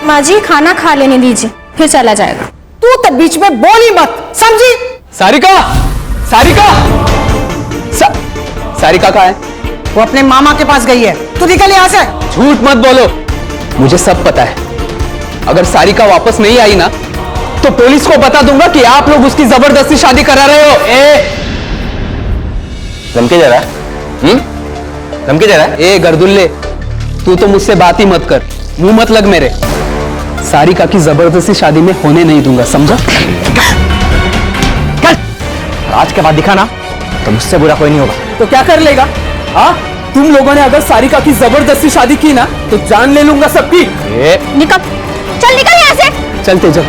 माँ जी खाना खा लेने दीजिए, फिर चला जाएगा। तू तो बीच में बोल ही मत, समझी? सारिका, सारिका, सारिका कहाँ है? वो अपने मामा के पास गई है, तू निकल यहाँ से। झूठ मत बोलो, मुझे सब पता है। अगर सारिका वापस नहीं आई ना, तो पुलिस को बता दूंगा कि आप लोग उसकी जबरदस्ती शादी करा रहे हो। धमकी दे रहा है? धमकी दे रहा है? ए गर्दुल्ले, तू तो मुझसे बात ही मत कर, मुंह मत लग मेरे। सारिका की जबरदस्ती शादी में होने नहीं दूंगा, समझा? आज के बाद दिखा ना तो मुझसे बुरा कोई नहीं होगा। तो क्या कर लेगा? हाँ, तुम लोगों ने अगर सारिका की जबरदस्ती शादी की ना, तो जान ले लूंगा सबकी। निकल, चल निकल यहाँ से। चलते चल।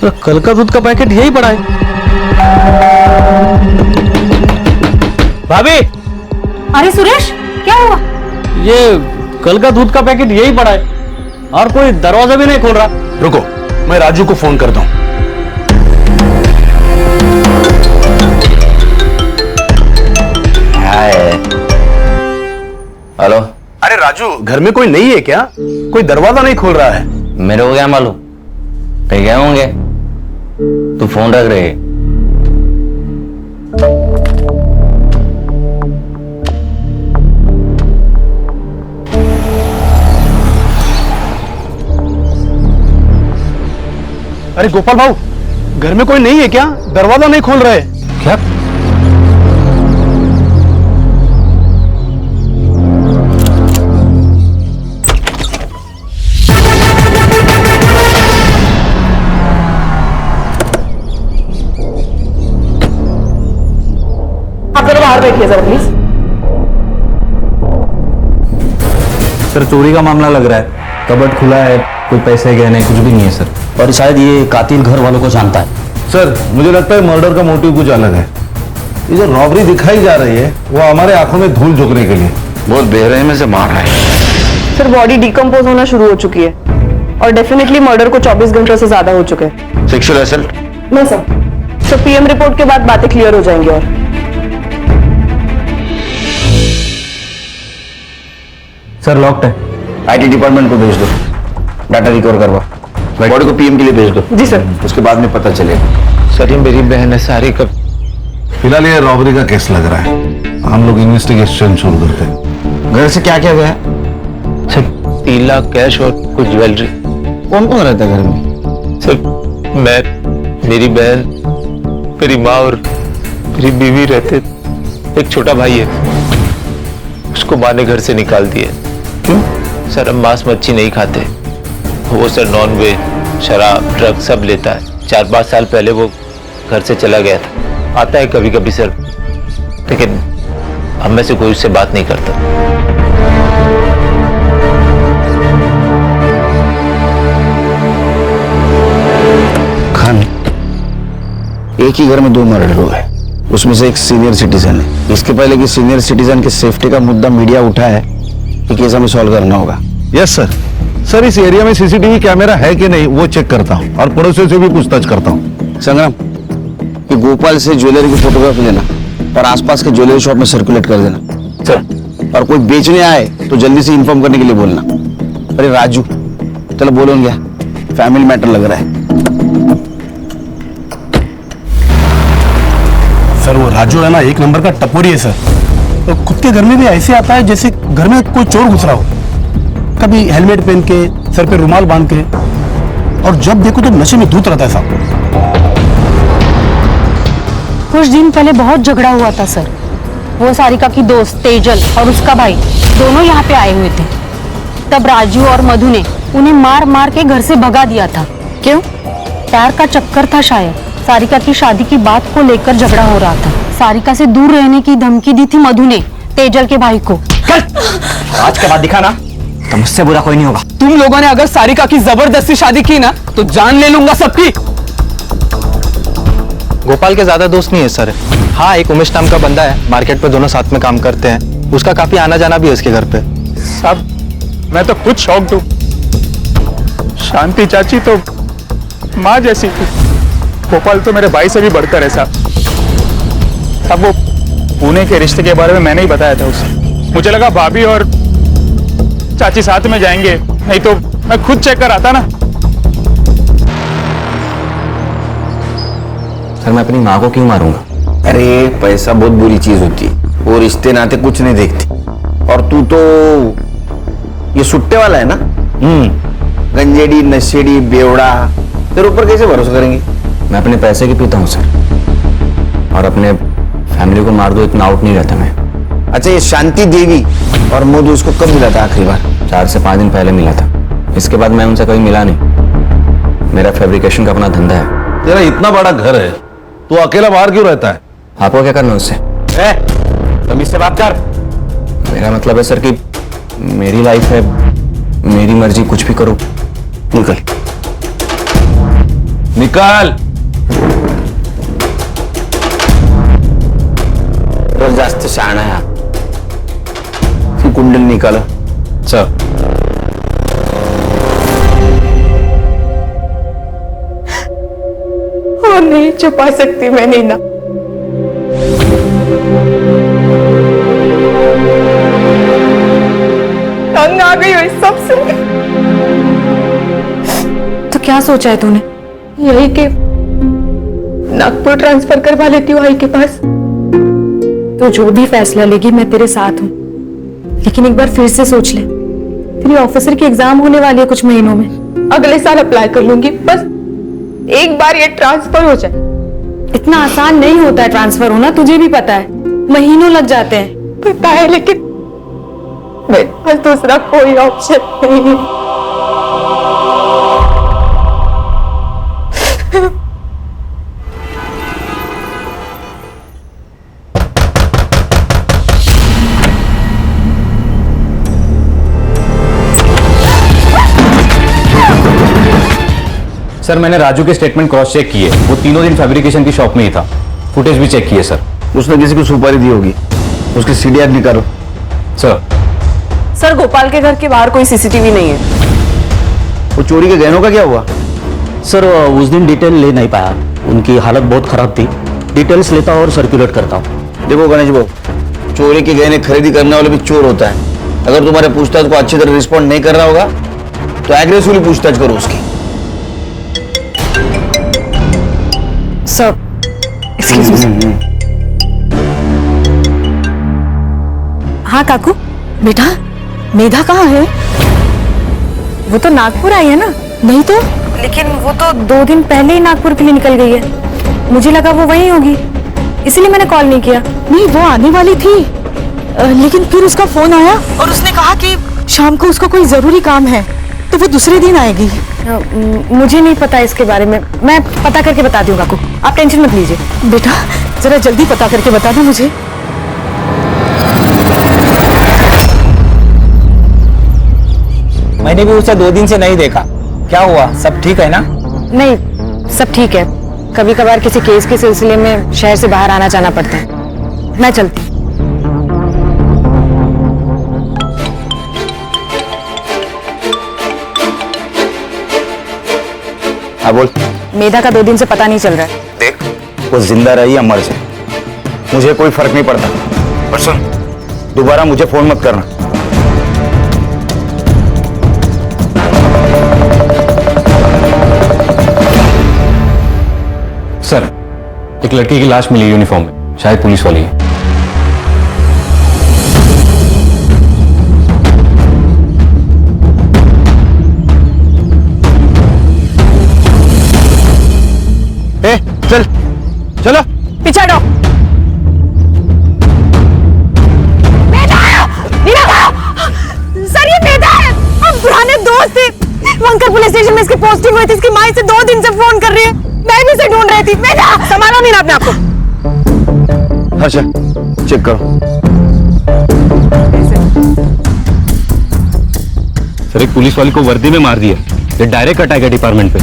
तो कल का दूध का पैकेट यही पड़ा है। भाभी, अरे सुरेश, क्या हुआ? ये कल का दूध का पैकेट यही पड़ा है और कोई दरवाजा भी नहीं खोल रहा। रुको, मैं राजू को फोन करता हूं। हेलो। अरे राजू, घर में कोई नहीं है क्या? कोई दरवाजा नहीं खोल रहा है। मेरे को क्या मालूम, कहीं गए होंगे। तू फोन रख रहे। अरे गोपाल भाऊ, घर में कोई नहीं है क्या? दरवाजा नहीं खोल रहे। क्या? आप जरा बाहर बैठिए जरा प्लीज। सर, चोरी का मामला लग रहा है। कबर्ड खुला है, कोई पैसे गहने कुछ भी नहीं है सर। और शायद ये कातिल घर वालों को जानता है। सर, मुझे लगता है मर्डर का मोटिव कुछ अलग है। ये जो रॉबरी दिखाई जा रही है वो हमारे आंखों में धूल झोंकने के लिए बहुत बेरहमी से मार रहा है। सर, बॉडी डिकम्पोज होना शुरू हो चुकी है और डेफिनेटली मर्डर को 24 घंटे से ज्यादा हो चुके हैं। Sexual assault? नहीं सर, पीएम रिपोर्ट के बाद बातें क्लियर हो जाएंगी। और सर, लॉक्ड है। आईटी डिपार्टमेंट को भेज दो, डाटा रिकवर करवा। बॉडी को पीएम के लिए भेज दो। जी सर। उसके बाद में पता चलेगा। सर, ये मेरी बहन है सारी। कब? फिलहाल ये रॉबरी का केस लग रहा है। हम लोग इन्वेस्टिगेशन शुरू करते हैं। घर से क्या क्या गया? सर, 3 लाख कैश और कुछ ज्वेलरी। कौन कौन रहता है घर में? सर, मैं, मेरी बहन, मेरी माँ और मेरी बीवी रहते। एक छोटा भाई है, उसको माँ ने घर से निकाल दिया। क्यों? सर, हम मांस मच्छी नहीं खाते। वो सर नॉन वेज, शराब, ड्रग सब लेता है। 4-5 साल पहले वो घर से चला गया था। आता है कभी कभी सर, लेकिन हम में से कोई उससे बात नहीं करता। खान, एक ही घर में 2 मर्डर हुए, उसमें से एक सीनियर सिटीजन है। इसके पहले कि सीनियर सिटीजन की सेफ्टी का मुद्दा मीडिया उठा है, ये केस हमें सॉल्व करना होगा। Yes sir. सर, इस एरिया में सीसीटीवी कैमरा है कि नहीं वो चेक करता हूँ और पड़ोसियों से भी पूछताछ करता हूँ। संग्राम, ये गोपाल से ज्वेलरी की फोटोग्राफी लेना और आसपास के ज्वेलरी शॉप में सर्कुलेट कर देना। सर। और कोई बेचने आए तो जल्दी से इन्फॉर्म करने के लिए बोलना। अरे राजू, चलो बोलो क्या, फैमिली मैटर लग रहा है। सर, वो राजू है ना, एक नंबर का टपोरी है सर। तो खुद के घर में भी ऐसे आता है जैसे घर में कोई चोर घुस रहा हो। कभी हेलमेट पहन के, सर पे रुमाल बांध के, और जब देखो तो नशे में धूत रहता है साहब। कुछ दिन पहले बहुत झगड़ा हुआ था सर। वो सारिका की दोस्त तेजल और उसका भाई दोनों यहाँ पे आए हुए थे। तब राजू और मधु ने उन्हें मार मार के घर से भगा दिया था। क्यों? प्यार का चक्कर था शायद। सारिका की शादी की बात को लेकर झगड़ा हो रहा था। सारिका से दूर रहने की धमकी दी थी मधु ने तेजल के भाई को। आज के बाद दिखा ना, तो मुझसे बुरा कोई नहीं होगा। तुम लोगों ने अगर सारिका की जबरदस्ती शादी की ना, तो जान ले लूंगा सबकी। गोपाल के ज्यादा दोस्त नहीं है सर। हाँ, एक उमेश नाम का बंदा है, मार्केट पे दोनों साथ में काम करते हैं। उसका काफी आना जाना भी है उसके घर पे। साहब, मैं तो खुद शॉक्ड हूँ। शांति चाची तो माँ जैसी थी। गोपाल तो मेरे भाई से भी बढ़कर है साहब। अब वो पुणे के रिश्ते के बारे में मैंने ही बताया था उसे। मुझे लगा भाभी और चाची साथ में जाएंगे, नहीं तो मैं खुद चेक कर आता ना। सर, मैं अपनी माँ को क्यों मारूंगा? अरे पैसा बहुत बुरी चीज होती है, वो रिश्ते नाते कुछ नहीं देखती। और तू तो ये सुट्टे वाला है ना। गंजेड़ी, नशेड़ी, बेवड़ा, तेरे ऊपर कैसे भरोसा करेंगे? मैं अपने पैसे की पीता हूँ सर, और अपने फैमिली को मार दो इतना आउट नहीं रहता मैं। अच्छा, ये शांति देवी और मधु उसको कब मिला था आखिरी बार? 4 से 5 दिन पहले मिला था। इसके बाद मैं उनसे कभी मिला नहीं। मेरा फैब्रिकेशन का अपना धंधा है। तेरा इतना बड़ा घर है, तू अकेला बाहर क्यों रहता है? आपको क्या करना उससे? तमीज से बात कर। मेरा मतलब है सर कि मेरी लाइफ है, मेरी मर्जी, कुछ भी करो। निकल। निकाल। जास्त शहाणा आहे हा. ती कुंडली निकाला सर। और नहीं छुपा सकती मैं नीना। तंग आ गई हो इस सबसे। तो क्या सोचा है तूने? यही कि नागपुर ट्रांसफर करवा लेती हूँ आई के पास। तो जो भी फैसला लेगी मैं तेरे साथ हूँ, लेकिन एक बार फिर से सोच ले। तेरी ऑफिसर की एग्जाम होने वाली है कुछ महीनों में। अगले साल अप्लाई कर लूंगी, बस एक बार ये ट्रांसफर हो जाए। इतना आसान नहीं होता है ट्रांसफर होना, तुझे भी पता है, महीनों लग जाते हैं। पता है, लेकिन मेरे पास दूसरा कोई ऑप्शन नहीं है। सर मैंने राजू के स्टेटमेंट क्रॉस चेक किए, वो तीनों दिन फैब्रिकेशन की शॉप में ही था। फुटेज भी चेक किए सर। उसने किसी को सुपारी दी होगी, उसकी सीडीआर निकालो। सर गोपाल के घर के बाहर कोई सीसीटीवी नहीं है। वो चोरी के गहनों का क्या हुआ? सर उस दिन डिटेल ले नहीं पाया, उनकी हालत बहुत खराब थी। डिटेल्स लेता और सर्कुलेट करता हूँ। देखो गणेश बाबू, चोरी के गहने खरीदी करने वाले भी चोर होता है। अगर तुम्हारे पूछताछ को अच्छी तरह रिस्पॉन्ड नहीं कर रहा होगा तो एग्रेसिवली पूछताछ करो उसकी। Sir excuse me. हाँ काकू। बेटा मेधा कहाँ है? वो तो नागपुर आई है ना। नहीं तो। लेकिन वो तो 2 दिन पहले ही नागपुर के लिए निकल गई है, मुझे लगा वो वहीं होगी, इसीलिए मैंने कॉल नहीं किया। नहीं, वो आने वाली थी, लेकिन फिर उसका फोन आया और उसने कहा कि शाम को उसको कोई जरूरी काम है, तो वो दूसरे दिन आएगी। मुझे नहीं पता इसके बारे में, मैं पता करके बता दूंगा काकू, आप टेंशन मत लीजिए। बेटा जरा जल्दी पता करके बताना मुझे। मैंने भी उसे 2 दिन से नहीं देखा, क्या हुआ? सब ठीक है ना? नहीं, सब ठीक है। कभी कभार किसी केस के सिलसिले में शहर से बाहर आना जाना पड़ता है। मैं चलती। हाँ बोल। मेधा का 2 दिन से पता नहीं चल रहा है। देख, वो जिंदा रही या मर जाए मुझे कोई फर्क नहीं पड़ता, पर सुन, दोबारा मुझे फोन मत करना। सर एक लड़की की लाश मिली यूनिफॉर्म में, शायद पुलिस वाली है। चल चलो पीछे हटो। सर ये मेधा है, हम पुराने दोस्त थे। वंकर पुलिस स्टेशन में इसकी पोस्टिंग हुई थी, इसकी माँ इसे 2 दिन से फोन कर रही है, मैं भी इसे ढूंढ रही थी। मेधा संभालो नहीं ना अपने आप को। हर्षा चेक करो। सर एक पुलिस वाले को वर्दी में मार दिया, ये डायरेक्ट अटैक है डिपार्टमेंट पे।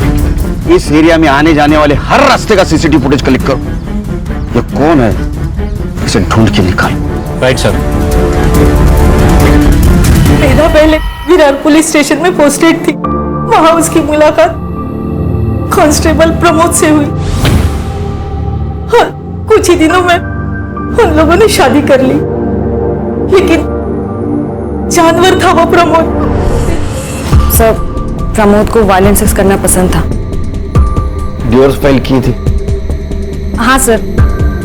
इस एरिया में आने जाने वाले हर रास्ते का सीसीटीवी फुटेज कलेक्ट करो। ये कौन है, इसे ढूंढ के निकालो। Right sir. मेधा पहले विरार पुलिस स्टेशन में पोस्टेड थी, वहां उसकी मुलाकात कांस्टेबल प्रमोद से हुई। हाँ, कुछ ही दिनों में उन लोगों ने शादी कर ली, लेकिन जानवर था वो प्रमोद। सर प्रमोद को वायलेंसेस करना पसंद था। डिवोर्स फाइल की थी? हाँ सर,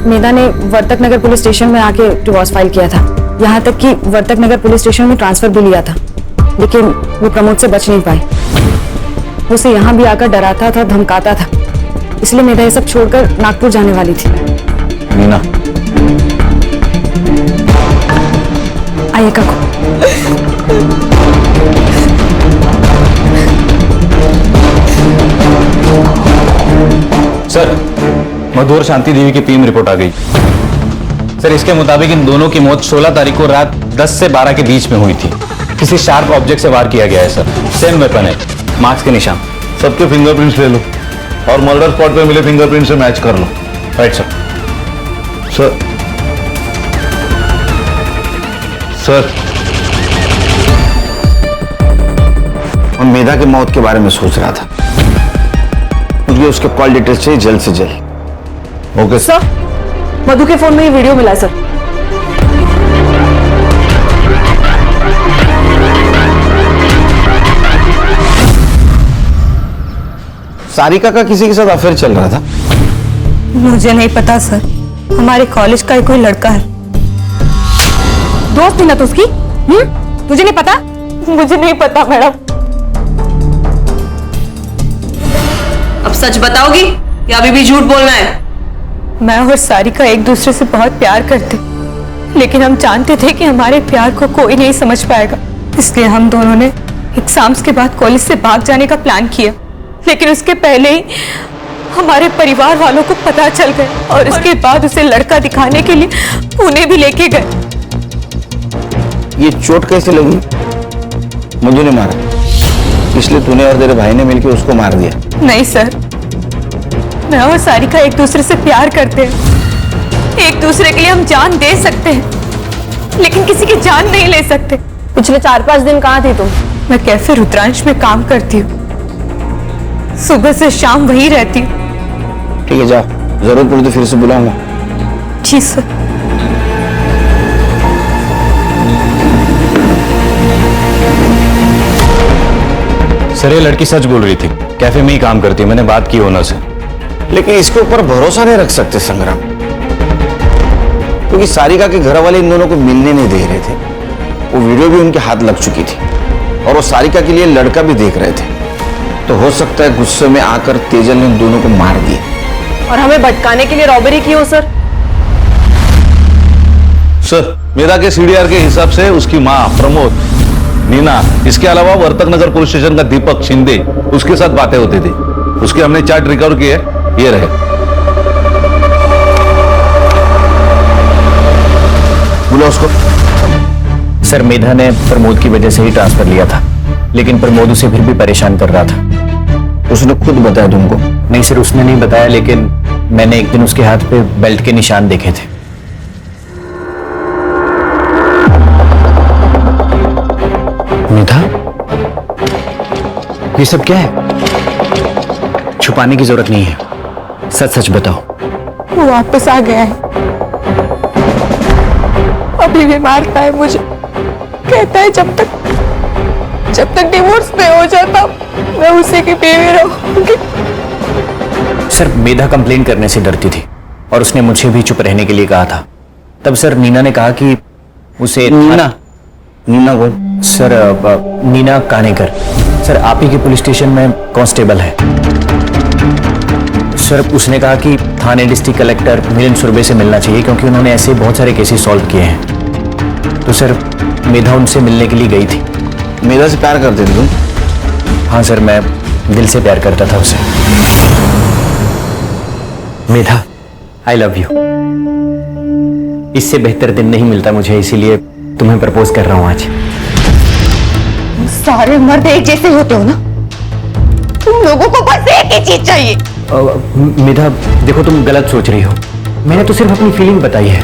मेधा ने वर्तक नगर पुलिस स्टेशन में आके डिवोर्स फाइल किया था, यहाँ तक कि वर्तक नगर पुलिस स्टेशन में ट्रांसफर भी लिया था, लेकिन वो प्रमोद से बच नहीं पाई। वो उसे यहाँ भी आकर डराता था, धमकाता था, इसलिए मेधा ये सब छोड़कर नागपुर जाने वाली थी। मीना आइए काकू। सर मधु और शांति देवी की पीएम रिपोर्ट आ गई। सर इसके मुताबिक इन दोनों की मौत 16 तारीख को रात 10 से 12 के बीच में हुई थी। किसी शार्प ऑब्जेक्ट से वार किया गया है सर। सेम वेपन है, मार्क्स के निशान। सबके फिंगरप्रिंट्स ले लो। और मर्डर स्पॉट पे मिले फिंगरप्रिंट से मैच कर लो। Right sir. सर सर मैं मेधा की मौत के बारे में सोच रहा था, मुझे उसके कॉल डिटेल्स चाहिए जल्द से जल्द। ओके सर, मधु के फोन में ये वीडियो मिला है सर। सारिका का किसी के साथ अफेयर चल रहा था? मुझे नहीं पता सर, हमारे कॉलेज का ही कोई लड़का है। दोस्त थी ना तो उसकी? तुझे नहीं पता? मुझे नहीं पता मैडम। अब सच बताओगी या अभी भी झूठ बोलना है? मैं और सारिका एक दूसरे से बहुत प्यार करते, लेकिन हम जानते थे कि हमारे प्यार को कोई नहीं समझ पाएगा, इसलिए हम दोनों ने एग्जाम्स के बाद कॉलेज से भाग जाने का प्लान किया। लेकिन उसके पहले ही हमारे परिवार वालों को पता चल गया और उसके बाद उसे लड़का दिखाने के लिए पुणे भी लेके गए। ये चोट कैसे लगी? मुझे नहीं मारा, इसलिए तूने और तेरे भाई ने मिलकर उसको मार दिया? नहीं सर, मैं और सारिका एक दूसरे से प्यार करते हैं। एक दूसरे के लिए हम जान दे सकते हैं, लेकिन किसी की जान नहीं ले सकते। पिछले 4-5 दिन कहाँ थी तुम? मैं कैफे रुद्रांश में काम करती हूँ, सुबह से शाम वहीं रहती हूँ। ठीक है जाओ, जरूरत पड़ी तो फिर से बुलाऊंगा। जी सर। सर ये लड़की सच बोल रही थी, कैफे में ही काम करती है, मैंने बात की ओनर से। लेकिन इसके ऊपर भरोसा नहीं रख सकते संग्राम, क्योंकि सारिका के घर वाले इन दोनों को मिलने नहीं दे रहे थे। वो वीडियो भी उनके हाथ लग चुकी थी और वो सारिका के लिए लड़का भी देख रहे थे। तो हो सकता है गुस्से में आकर तेजल ने इन दोनों को मार दिया और हमें भटकाने के लिए रॉबरी की हो सर। सर मेरा के सीडीआर के हिसाब से उसकी माँ प्रमोद, नीना, इसके अलावा वर्तक नगर पुलिस स्टेशन का दीपक शिंदे, उसके साथ बातें होती थी। उसके हमने चार्ट रिकवर किए, ये रहे। बोलो उसको। सर मेधा ने प्रमोद की वजह से ही ट्रांसफर लिया था, लेकिन प्रमोद उसे फिर भी परेशान कर रहा था। उसने खुद बताया तुमको? नहीं सर, उसने नहीं बताया, लेकिन मैंने एक दिन उसके हाथ पे बेल्ट के निशान देखे थे। मेधा, ये सब क्या है? छुपाने की जरूरत नहीं है, सच सच बताओ। वो वापस आ गया है, अभी भी मारता है मुझे, कहता है जब तक डिवोर्स नहीं हो जाता मैं उसी की बीवी रहूंगी। सर मेधा कंप्लेन करने से डरती थी और उसने मुझे भी चुप रहने के लिए कहा था। तब सर नीना ने कहा कि उसे नीना कौन? सर नीना कानेकर, सर आप ही के पुलिस स्टेशन में कांस्टेबल है। सर उसने कहा कि थाने डिस्ट्रिक्ट कलेक्टर मिलिंद सुरभे से मिलना चाहिए, क्योंकि उन्होंने ऐसे बहुत सारे केसेस सॉल्व किए हैं। तो सर मेधा उनसे मिलने के लिए गई थी। मेधा से प्यार करते थे तुम? हाँ सर, मैं दिल से प्यार करता था उसे। मेधा, आई लव यू। इससे बेहतर दिन नहीं मिलता मुझे, इसीलिए तुम्हें प्रपोज कर रहा हूं आज। सारे मर्द एक जैसे होते हो ना, तुम लोगों को बस एक ही चीज चाहिए। मेधा देखो, तुम गलत सोच रही हो, मैंने तो सिर्फ अपनी फीलिंग बताई है।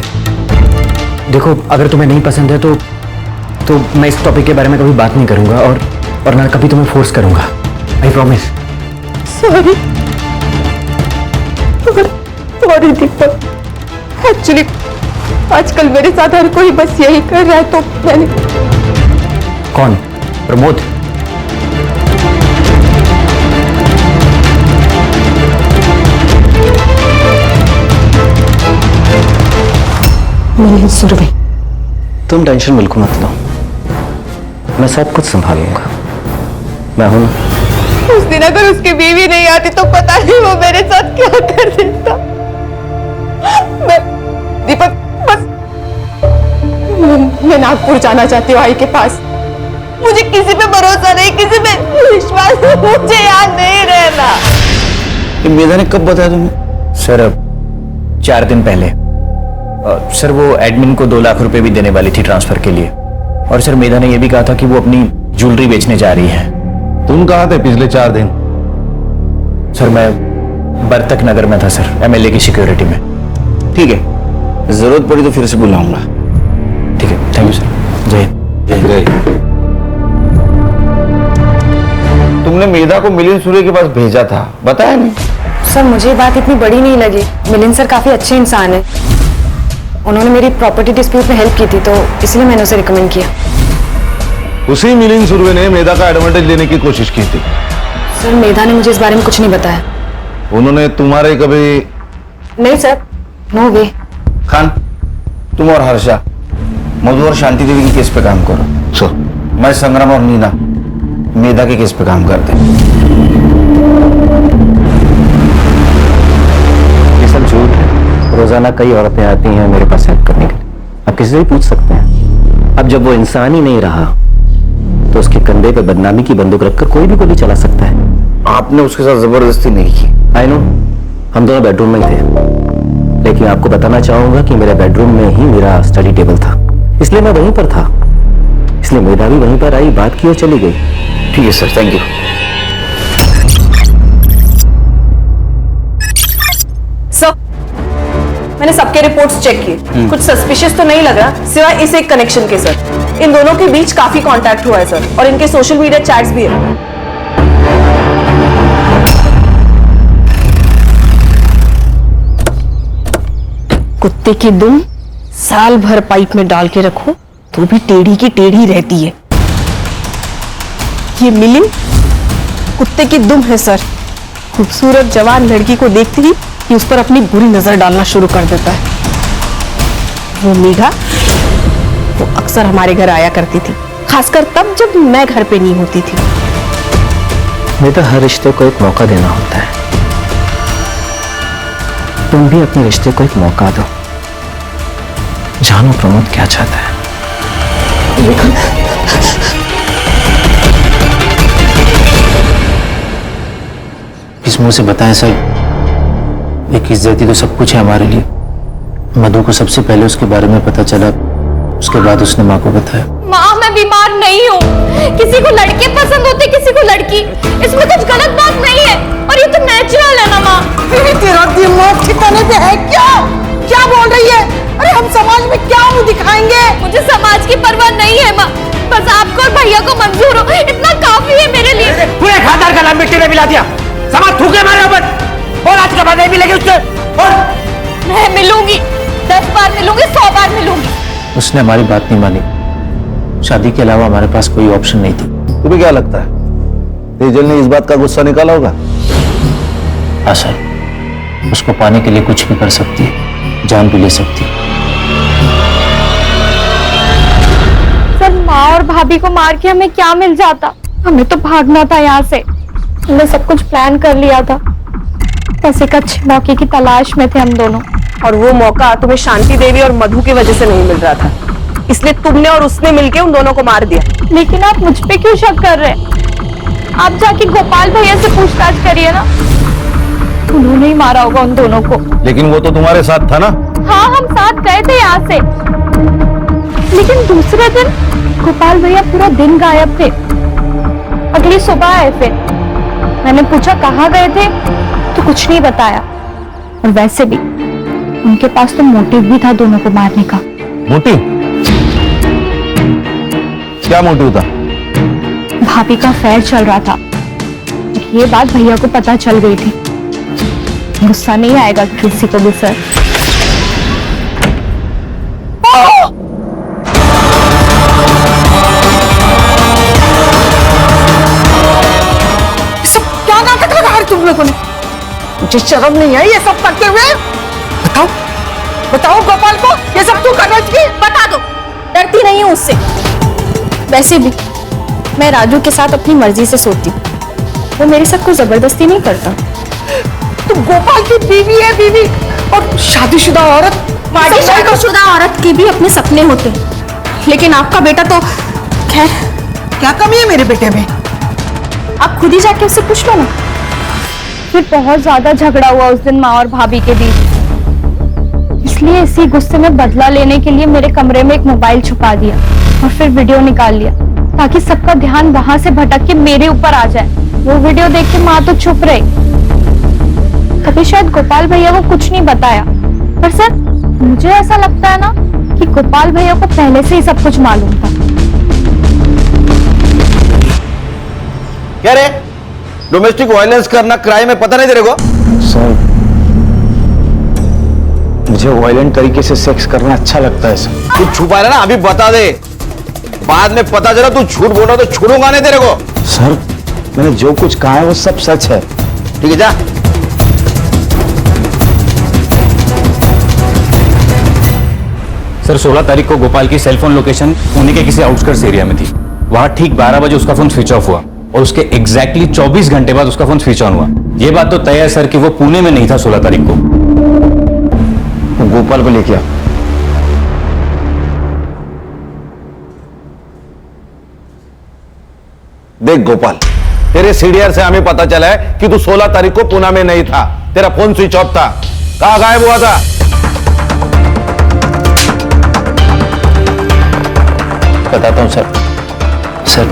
देखो अगर तुम्हें नहीं पसंद है तो मैं इस टॉपिक के बारे में कभी बात नहीं करूंगा और ना कभी तुम्हें फोर्स करूंगा, I promise. Sorry Deepak, actually आजकल मेरे साथ हर कोई बस यही कर रहा है, तो मैंने। कौन? प्रमोद? मिलिंद सुरभि। तुम टेंशन बिल्कुल मत लो, मैं सब कुछ संभालूंगा, मैं हूं ना। उस दिन अगर उसकी बीवी नहीं आती तो पता नहीं वो मेरे साथ क्या कर देता। मैं दीपक बस मैं नागपुर जाना चाहती हूँ आई के पास। मुझे किसी पे भरोसा नहीं, किसी पे विश्वास नहीं, मुझे यहाँ नहीं रहना। मेधा ने कब बताया तुम्हें? सर 4 दिन पहले। सर वो एडमिन को 2 लाख रुपए भी देने वाली थी ट्रांसफर के लिए, और सर मेधा ने यह भी कहा था कि वो अपनी ज्वेलरी बेचने जा रही है। तुम कहाँ थे पिछले 4 दिन? सर मैं बर्तक नगर में था सर, एमएलए की सिक्योरिटी में। ठीक है, जरूरत पड़ी तो फिर से बुलाऊंगा। ठीक है, थैंक यू सर। जय हिंद। जय हिंद। तुमने मेधा को मिलिंद सूर्य के पास भेजा था, बताया नहीं? सर मुझे ये बात इतनी बड़ी नहीं लगी। मिलिंद सर काफी अच्छे इंसान है। उन्होंने मेरी प्रॉपर्टी डिस्प्यूट में हेल्प की थी, तो इसलिए मैंने उसे रिकमेंड किया। उसी मिलिंद सुर्वे ने मेधा का एडवांटेज लेने की कोशिश की थी। सर मेधा ने मुझे इस बारे में कुछ नहीं बताया। उन्होंने तुम्हारे कभी? नहीं सर, नो वे। खान, तुम और हर्षा मधु और शांति देवी के केस पे काम करो। सर। मैं संग्राम और नीना मेधा के केस पे काम करते हैं। ये सब झूठ है। रोजाना कई औरतें आती हैं मेरे पास हेल्प करने के लिए। आप किसी से भी पूछ सकते हैं। अब जब वो इंसान ही नहीं रहा तो उसके कंधे पे बदनामी की बंदूक रखकर कोई भी गोली चला सकता है। आपने उसके साथ जबरदस्ती नहीं की। आई नो, हम दोनों बेडरूम में ही थे, लेकिन आपको बताना चाहूंगा कि मेरे बेडरूम में ही मेरा स्टडी टेबल था, इसलिए मैं वहीं पर था। इसलिए मेधा भी वहीं पर आई, बात की और चली गई। ठीक है सर, थैंक यू। सर, मैंने सबके रिपोर्ट्स चेक किए, कुछ सस्पिशियस तो नहीं लग रहा, सिवाय इस एक कनेक्शन के। सर इन दोनों के बीच काफी कांटेक्ट हुआ है सर, और इनके सोशल मीडिया चैट्स भी है। कुत्ते की दुम साल भर पाइप में डाल के रखो तो भी टेढ़ी की टेढ़ी रहती है। ये मिलिंद कुत्ते की दुम है सर। खूबसूरत जवान लड़की को देखते ही ये उस पर अपनी बुरी नजर डालना शुरू कर देता है। वो मेघा, वो अक्सर हमारे घर आया करती थी, खासकर तब जब मैं घर पे नहीं होती थी। मेरा हर रिश्ते को एक मौका देना होता है। तुम भी अपने रिश्ते को एक मौका दो। जानो प्रमोद क्या चाहता है। इस मुंह से बताएं सर, एक इज्जती तो सब कुछ है हमारे लिए। मधु को सबसे पहले उसके बारे में पता चला, उसके बाद उसने माँ को बताया। माँ मैं बीमार नहीं हूँ, किसी को लड़के पसंद होते किसी को लड़की, इसमें कुछ गलत बात नहीं है, और ये तो नेचुरल है ना माँ। तेरा दिमाग ठिकाने पे है क्या? क्या बोल रही है? अरे हम समाज में क्या मुंह दिखाएंगे? मुझे समाज की परवाह नहीं है माँ, बस आपको और भैया को मंजूर हो, इतना काफी है मेरे लिए। पूरे खानदान का नाम मिट्टी में मिला दिया, समाज थूके मारे ऊपर, और आज के बाद नहीं मिलेगी उससे। और मैं मिलूंगी, 10 बार मिलूंगी, 100 बार मिलूंगी। उसने हमारी बात नहीं मानी। शादी के अलावा हमारे पास कोई ऑप्शन नहीं थी। तुम्हें क्या लगता है तेजल ने इस बात का गुस्सा निकाला होगा? हाँ सर, उसको पाने के लिए कुछ भी कर सकती है, जान भी ले सकती है। सर माँ और भाभी को मार के हमें क्या मिल जाता? हमें तो भागना था यहाँ से। हमने सब कुछ प्लान कर लिया था, बस एक अच्छे मौके की तलाश में थे हम दोनों। और वो मौका तुम्हें शांति देवी और मधु की वजह से नहीं मिल रहा था, इसलिए तुमने और उसने मिलके उन दोनों को मार दिया। लेकिन आप मुझ पे क्यों शक कर रहे हैं? आप जाके गोपाल भैया से पूछताछ करिए ना, उन्होंने ही मारा होगा उन दोनों को। लेकिन वो तो तुम्हारे साथ था ना? हाँ हम साथ गए थे यहाँ से, लेकिन दूसरे दिन गोपाल भैया पूरा दिन गायब थे। अगली सुबह आए, फिर मैंने पूछा कहाँ गए थे, तो कुछ नहीं बताया। और वैसे भी उनके पास तो मोटिव भी था दोनों को मारने का। मोटिव? क्या मोटिव था? भाभी का अफेयर चल रहा था, ये बात भैया को पता चल गई थी। गुस्सा नहीं आएगा किसी को भी सर। क्या नाटक लगा है तुम लोगों ने? मुझे शर्म नहीं आई ये सब करते हुए? बताओ बताओ गोपाल को ये सब तू कर रही थी? बता दो, डरती नहीं हूँ उससे। वैसे भी मैं राजू के साथ अपनी मर्जी से सोती हूँ, वो मेरे साथ कोई जबरदस्ती नहीं करता। तुम गोपाल की बीवी है, बीवी और शादीशुदा औरत। शादीशुदा औरत के भी अपने सपने होते हैं, लेकिन आपका बेटा तो खैर। क्या कमी है मेरे बेटे में? आप खुद ही जाके उससे पूछ लो ना। फिर बहुत ज्यादा झगड़ा हुआ उस दिन माँ और भाभी के बीच, इसलिए इसी गुस्से में बदला लेने के लिए मेरे कमरे में एक मोबाइल छुपा दिया और फिर वीडियो निकाल लिया, ताकि सबका ध्यान वहां से भटक के मेरे ऊपर आ जाए। वो वीडियो देख के माँ तो चुप रही, अभी शायद गोपाल भैया को कुछ नहीं बताया, पर सर मुझे ऐसा लगता है ना कि गोपाल भैया को पहले से ही सब कुछ मालूम था। क्या रे, डोमेस्टिक वायलेंस करना क्राइम है, पता नहीं तेरे को? सर मुझे वायलेंट तरीके से सेक्स करना अच्छा लगता है सर। तू छुपा रहा ना, अभी बता दे, बाद में पता चला तू झूठ बोल रहा तो छोड़ूंगा नहीं तेरे को। सर मैंने जो कुछ कहा है वो सब सच है, ठीक है? जा। सर 16 तारीख को गोपाल की सेलफोन लोकेशन पुणे के किसी आउटस्कर्ट्स एरिया में थी। वहां ठीक 12 बजे उसका फोन स्विच ऑफ हुआ और उसके एग्जैक्टली 24 घंटे बाद उसका फोन स्विच ऑन हुआ। यह बात तो तय है सर कि वो पुणे में नहीं था 16 तारीख को। वो गोपाल को लेके आ। देख गोपाल, तेरे सीडीआर से हमें पता चला है कि तू 16 तारीख को पुणे में नहीं था, तेरा फोन स्विच ऑफ था। कहां गायब हुआ था? बताता हूं सर। सर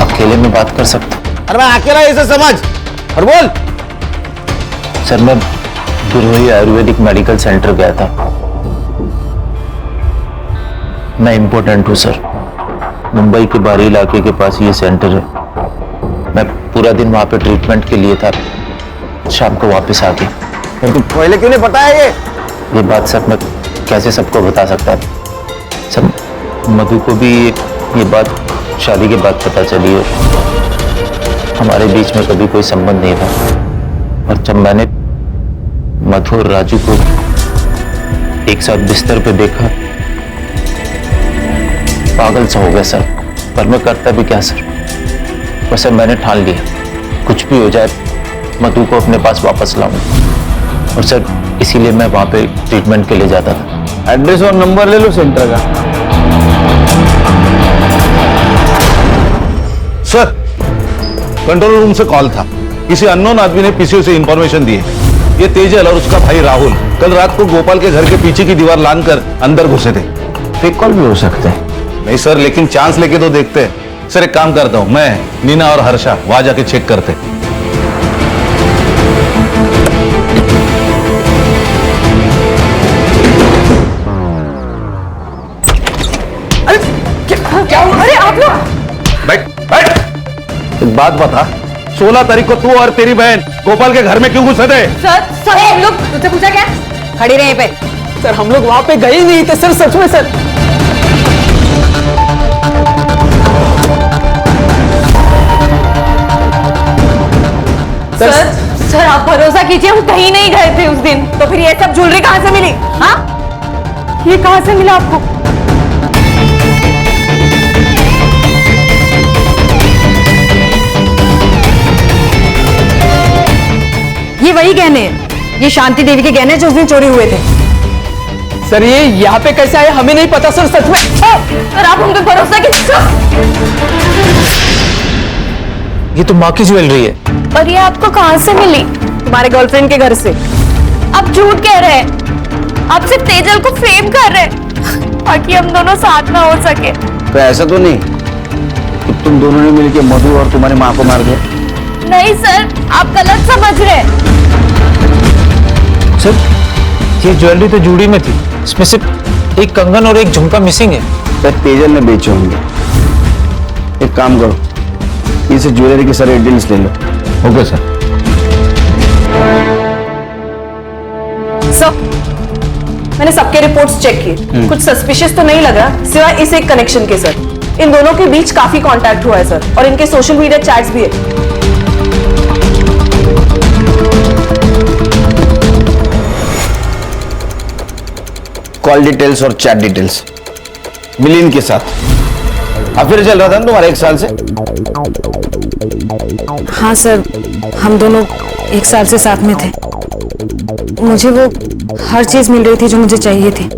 अकेले में बात कर सकता? अरे मैं अकेला इसे समझ और बोल। सर मैं गिरोही आयुर्वेदिक मेडिकल सेंटर गया था। मैं इम्पोर्टेंट हूं सर, मुंबई के बाहरी इलाके के पास ये सेंटर है। मैं पूरा दिन वहां पे ट्रीटमेंट के लिए था, शाम को वापस आ गया। तो पहले क्यों नहीं बताया ये बात सर मैं कैसे सबको बता सकता था? सर मधु को भी ये बात शादी के बाद पता चली और हमारे बीच में कभी कोई संबंध नहीं था। और जब मैंने मधु और राजू को एक साथ बिस्तर पे देखा, पागल सा हो गया सर। पर मैं करता भी क्या सर? वैसे मैंने ठान लिया, कुछ भी हो जाए मधु को अपने पास वापस लाऊंगा। और सर इसीलिए मैं वहां पे ट्रीटमेंट के लिए जाता था। एड्रेस और नंबर ले लो सेंटर का। सर कंट्रोल रूम से कॉल था, किसी अननोन आदमी ने पीसीओ से इंफॉर्मेशन दी है। ये तेजल और उसका भाई राहुल कल रात को गोपाल के घर के पीछे की दीवार लांघकर अंदर घुसे थे। फेक कॉल भी हो सकते हैं। नहीं सर, लेकिन चांस लेके तो देखते हैं। सर एक काम करता हूं, मैं नीना और हर्षा वहां जाके चेक करते। क्या हुआ? अरे आप लोग बैठ बैठ। एक बात बता, 16 तारीख को तू और तेरी बहन गोपाल के घर में क्यों घुसे थे? सर हम लोग तुझसे पूछा क्या? खड़ी रहे पे। सर हम लोग वहां पे गए ही नहीं थे सर, सच में सर। सर आप भरोसा कीजिए, हम कहीं नहीं गए थे उस दिन। तो फिर ये सब ज्वेलरी कहां से मिली? हाँ, ये कहां से मिला आपको? ये वही गहने हैं, ये शांति देवी के गहने जो उस दिन चोरी हुए थे। सर ये यहाँ पे कैसे आए हमें नहीं पता सर, सच में। सर आप हम पे भरोसा कीजिए। ये तो माँ की ज्वेलरी है। और ये आपको कहां से मिली? तुम्हारे गर्लफ्रेंड के घर से। आप झूठ कह रहे हैं, आप सिर्फ तेजल को फेम कर रहे हैं ताकि हम दोनों साथ में हो सके। तो ऐसा तो नहीं कि तुम दोनों ने मिलकर मधु और तुम्हारी माँ को मार दिया? नहीं सर, आप गलत समझ रहे हैं। सर ये ज्वेलरी तो जूड़ी में थी, इसमें सिर्फ एक कंगन और एक झुमका मिसिंग है। सर तेजल ने बेचे होंगे। एक काम करो, इसे ज्वेलरी के सारे डिटेल्स ले लो। Okay sir. सर मैंने सबके रिपोर्ट्स चेक किए, कुछ सस्पिशियस तो नहीं लगा सिवाय इस एक कनेक्शन के। सर इन दोनों के बीच काफी कांटेक्ट हुआ है सर, और इनके सोशल मीडिया चैट्स भी है। कॉल डिटेल्स और चैट डिटेल्स मिलिन के साथ। अफेयर चल रहा था ना तुम्हारा 1 साल से? हाँ सर, हम दोनों 1 साल से साथ में थे। मुझे वो हर चीज मिल रही थी जो मुझे चाहिए थी।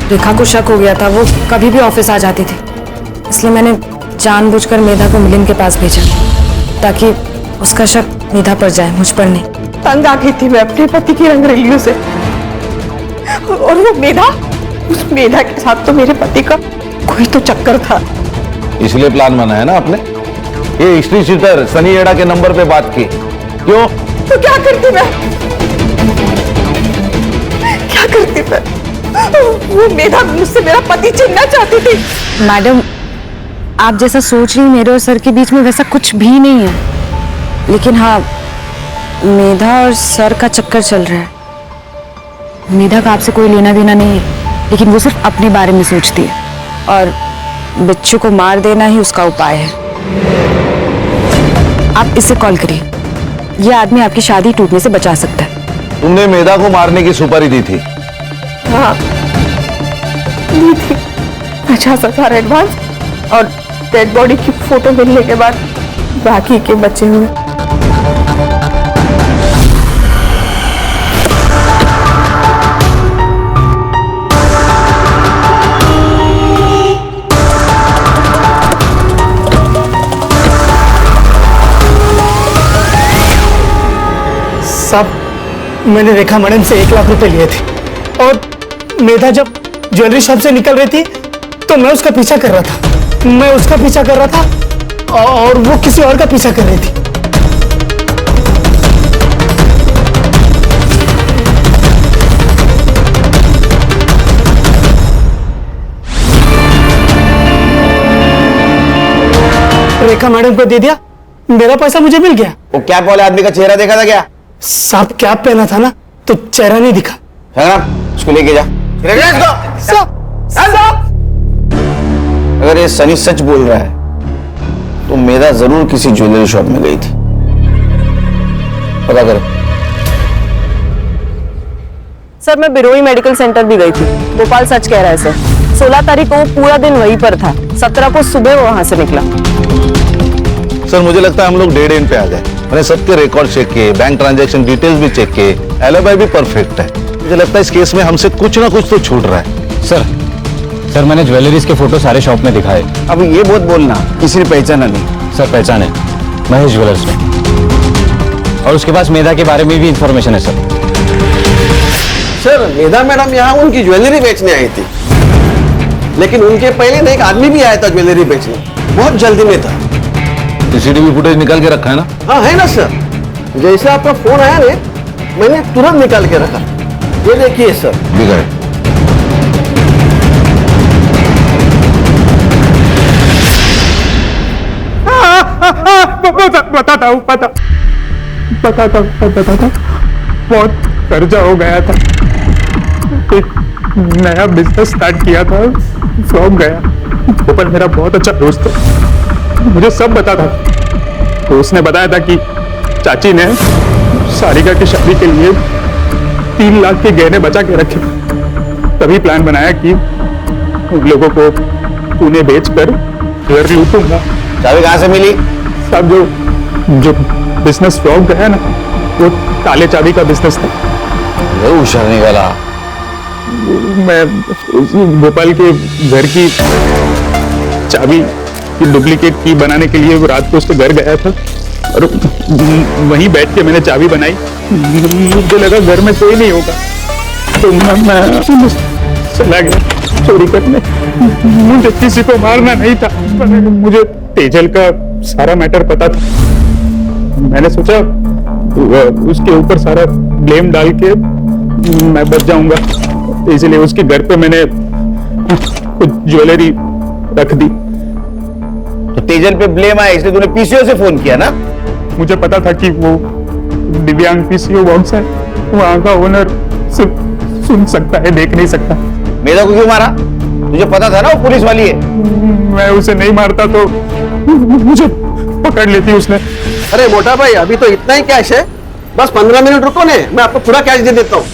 रेखा को शक हो गया था, वो कभी भी ऑफिस आ जाती थी, इसलिए मैंने जानबूझकर मेधा को मिलिन के पास भेजा ताकि उसका शक मेधा पर जाए, मुझ पर नहीं। तंग आ गई थी मैं अपने पति की रंगरेलियों से, और वो मेधा, उस मेधा के साथ तो मेरे पति का कोई तो चक्कर था। इसलिए प्लान बनाया ना आपने? ये हिस्ट्री शीटर सनी एडा के नंबर पे बात की क्यों? तो क्या करती मैं? क्या करती मैं? वो मेधा मुझसे मेरा पति छीनना चाहती थी। मैडम, आप जैसा सोच रही मेरे और सर के बीच में वैसा कुछ भी नहीं है, लेकिन हाँ, मेधा और सर का चक्कर चल रहा है। मेधा का आपसे कोई लेना देना नहीं है, लेकिन वो सिर्फ अपने बारे में सोचती है और बच्चों को मार देना ही उसका उपाय है। आप इससे कॉल करिए, यह आदमी आपकी शादी टूटने से बचा सकता है। तुमने मेधा को मारने की सुपारी दी थी? हाँ, दी थी। 50,000 एडवांस और डेड बॉडी की फोटो मिलने के बाद बाकी के बचे हुए। साहब, मैंने रेखा मैडम से 1 लाख रुपए लिए थे और मेधा जब ज्वेलरी शॉप से निकल रही थी तो मैं उसका पीछा कर रहा था। मैं उसका पीछा कर रहा था और वो किसी और का पीछा कर रही थी। रेखा मैडम को दे दिया, मेरा पैसा मुझे मिल गया। वो कैप वाले आदमी का चेहरा देखा था क्या? साहब, कैप पहना था ना, तो चेहरा नहीं दिखा। है ना? उसको लेके जा। अगर ये सनी सच बोल रहा है तो मेधा जरूर किसी ज्वेलरी शॉप में गई थी। पता करो। सर, मैं बिरोई मेडिकल सेंटर भी गई थी। गोपाल सच कह रहा है सर। 16 तारीख को वो पूरा दिन वहीं पर था। 17 को सुबह वो वहां से निकला। सर, मुझे लगता है हम लोग डेड एंड पे आ गए। मैंने सबके रिकॉर्ड चेक किए, बैंक ट्रांजैक्शन डिटेल्स भी चेक किए, एलिबाई भी परफेक्ट है। मुझे लगता है इस केस में हमसे कुछ ना कुछ तो छूट रहा है। सर मैंने ज्वेलरीज के फोटो सारे शॉप में दिखाए। अब ये बहुत बोलना, किसी ने पहचाना नहीं। सर पहचाने, महेश ज्वेलर्स में, और उसके पास मेधा के बारे में भी इंफॉर्मेशन है सर। सर, मेधा मैडम यहाँ उनकी ज्वेलरी बेचने आई थी, लेकिन उनके पहले ना एक आदमी भी आया था ज्वेलरी बेचने, बहुत जल्दी में था। सीसीटीवी फुटेज निकाल के रखा है ना? हाँ, है ना सर। जैसे आपका फोन आया ना, मैंने तुरंत निकाल के रखा। ये देखिए सर। दिखाए। बताता हूँ, बहुत कर्जा हो गया था। एक नया बिजनेस स्टार्ट किया था, फ्लॉप गया। गोपाल मेरा बहुत अच्छा दोस्त है, मुझे सब बता था। तो उसने बताया था कि चाची ने सारिका की शादी के लिए 3 लाख के गहने बचा के रखे। तभी प्लान बनाया कि उन लोगों को पुणे बेचकर घर लूटूंगा। चाबी कहाँ से मिली? सब जो बिजनेस फ्लॉप गया ना, वो ताले चाबी का बिजनेस था। होशियार निकाला। मैं गोपाल के घर की चाबी की डुप्लीकेट की बनाने के लिए रात को उसके घर गया था और वहीं बैठ के मैंने चाबी बनाई। मुझे लगा घर में कोई नहीं होगा, तो मैं चला गया चोरी करने। मुझे किसी को मारना नहीं था, मुझे तेजल का सारा मैटर पता था। मैंने सोचा उसके ऊपर सारा ब्लेम डाल के मैं बच जाऊंगा, इसलिए उसके घर पे मैंने कुछ ज्वेलरी रख दी। तो तेजल पे ब्लेम आया, इसलिए तूने पीसीओ से फोन किया ना? मुझे पता था कि वो दिव्यांग पीसीओ बॉक्स है, वहां का ओनर सुन सकता है, देख नहीं सकता। मेधा को क्यों मारा? तुझे पता था ना वो पुलिस वाली है। मैं उसे नहीं मारता तो मुझे पकड़ लेती उसने। अरे मोटा भाई, अभी तो इतना ही कैश है, बस 15 मिनट रुको ने, मैं आपको पूरा कैश दे देता हूँ।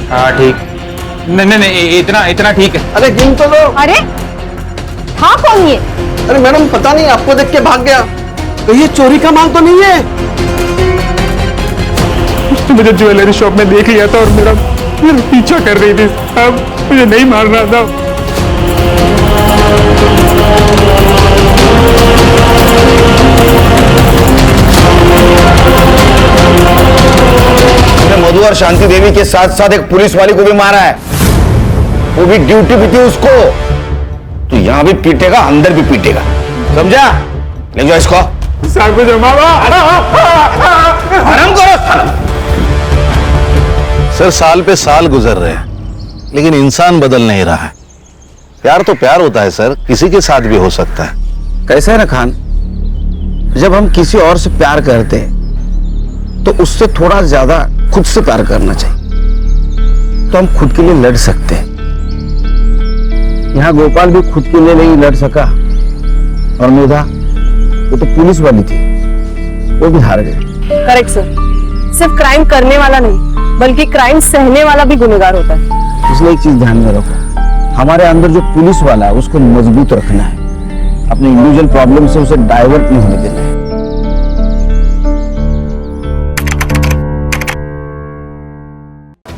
हाँ ठीक, नहीं इतना ठीक है। अरे गिन तो लो। अरे हाँ, कौन ये? अरे मैडम, पता नहीं, आपको देख के भाग गया। तो ये चोरी का माल तो नहीं है? मुझे ज्वेलरी शॉप में देख लिया था और मेरा पीछा कर रही थी। अब मुझे नहीं मारना था। मधु और शांति देवी के साथ साथ एक पुलिस वाली को भी मारा है, वो भी ड्यूटी पे थी उसको। तो यहां भी पीटेगा, अंदर भी पीटेगा, समझा? ले जाओ इसको। सागु जमावा आराम करो। सर साल पे साल गुजर रहे हैं लेकिन इंसान बदल नहीं रहा है। प्यार तो प्यार होता है सर, किसी के साथ भी हो सकता है। कैसा है ना खान, जब हम किसी और से प्यार करते हैं तो उससे थोड़ा ज्यादा खुद से प्यार करना चाहिए, तो हम खुद के लिए लड़ सकते हैं। यहाँ गोपाल भी खुद के लिए नहीं लड़ सका, और मेधा वो तो पुलिस वाली थी, वो भी हार गए। करेक्ट सर, सिर्फ क्राइम करने वाला नहीं बल्कि क्राइम सहने वाला भी गुनहगार होता है। इसलिए एक चीज ध्यान में रखो, हमारे अंदर जो पुलिस वाला है उसको मजबूत रखना है, अपने इंडिविजुअल प्रॉब्लम से उसे डाइवर्ट नहीं होने देना है।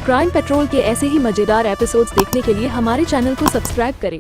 क्राइम पेट्रोल के ऐसे ही मजेदार एपिसोड्स देखने के लिए हमारे चैनल को सब्सक्राइब करें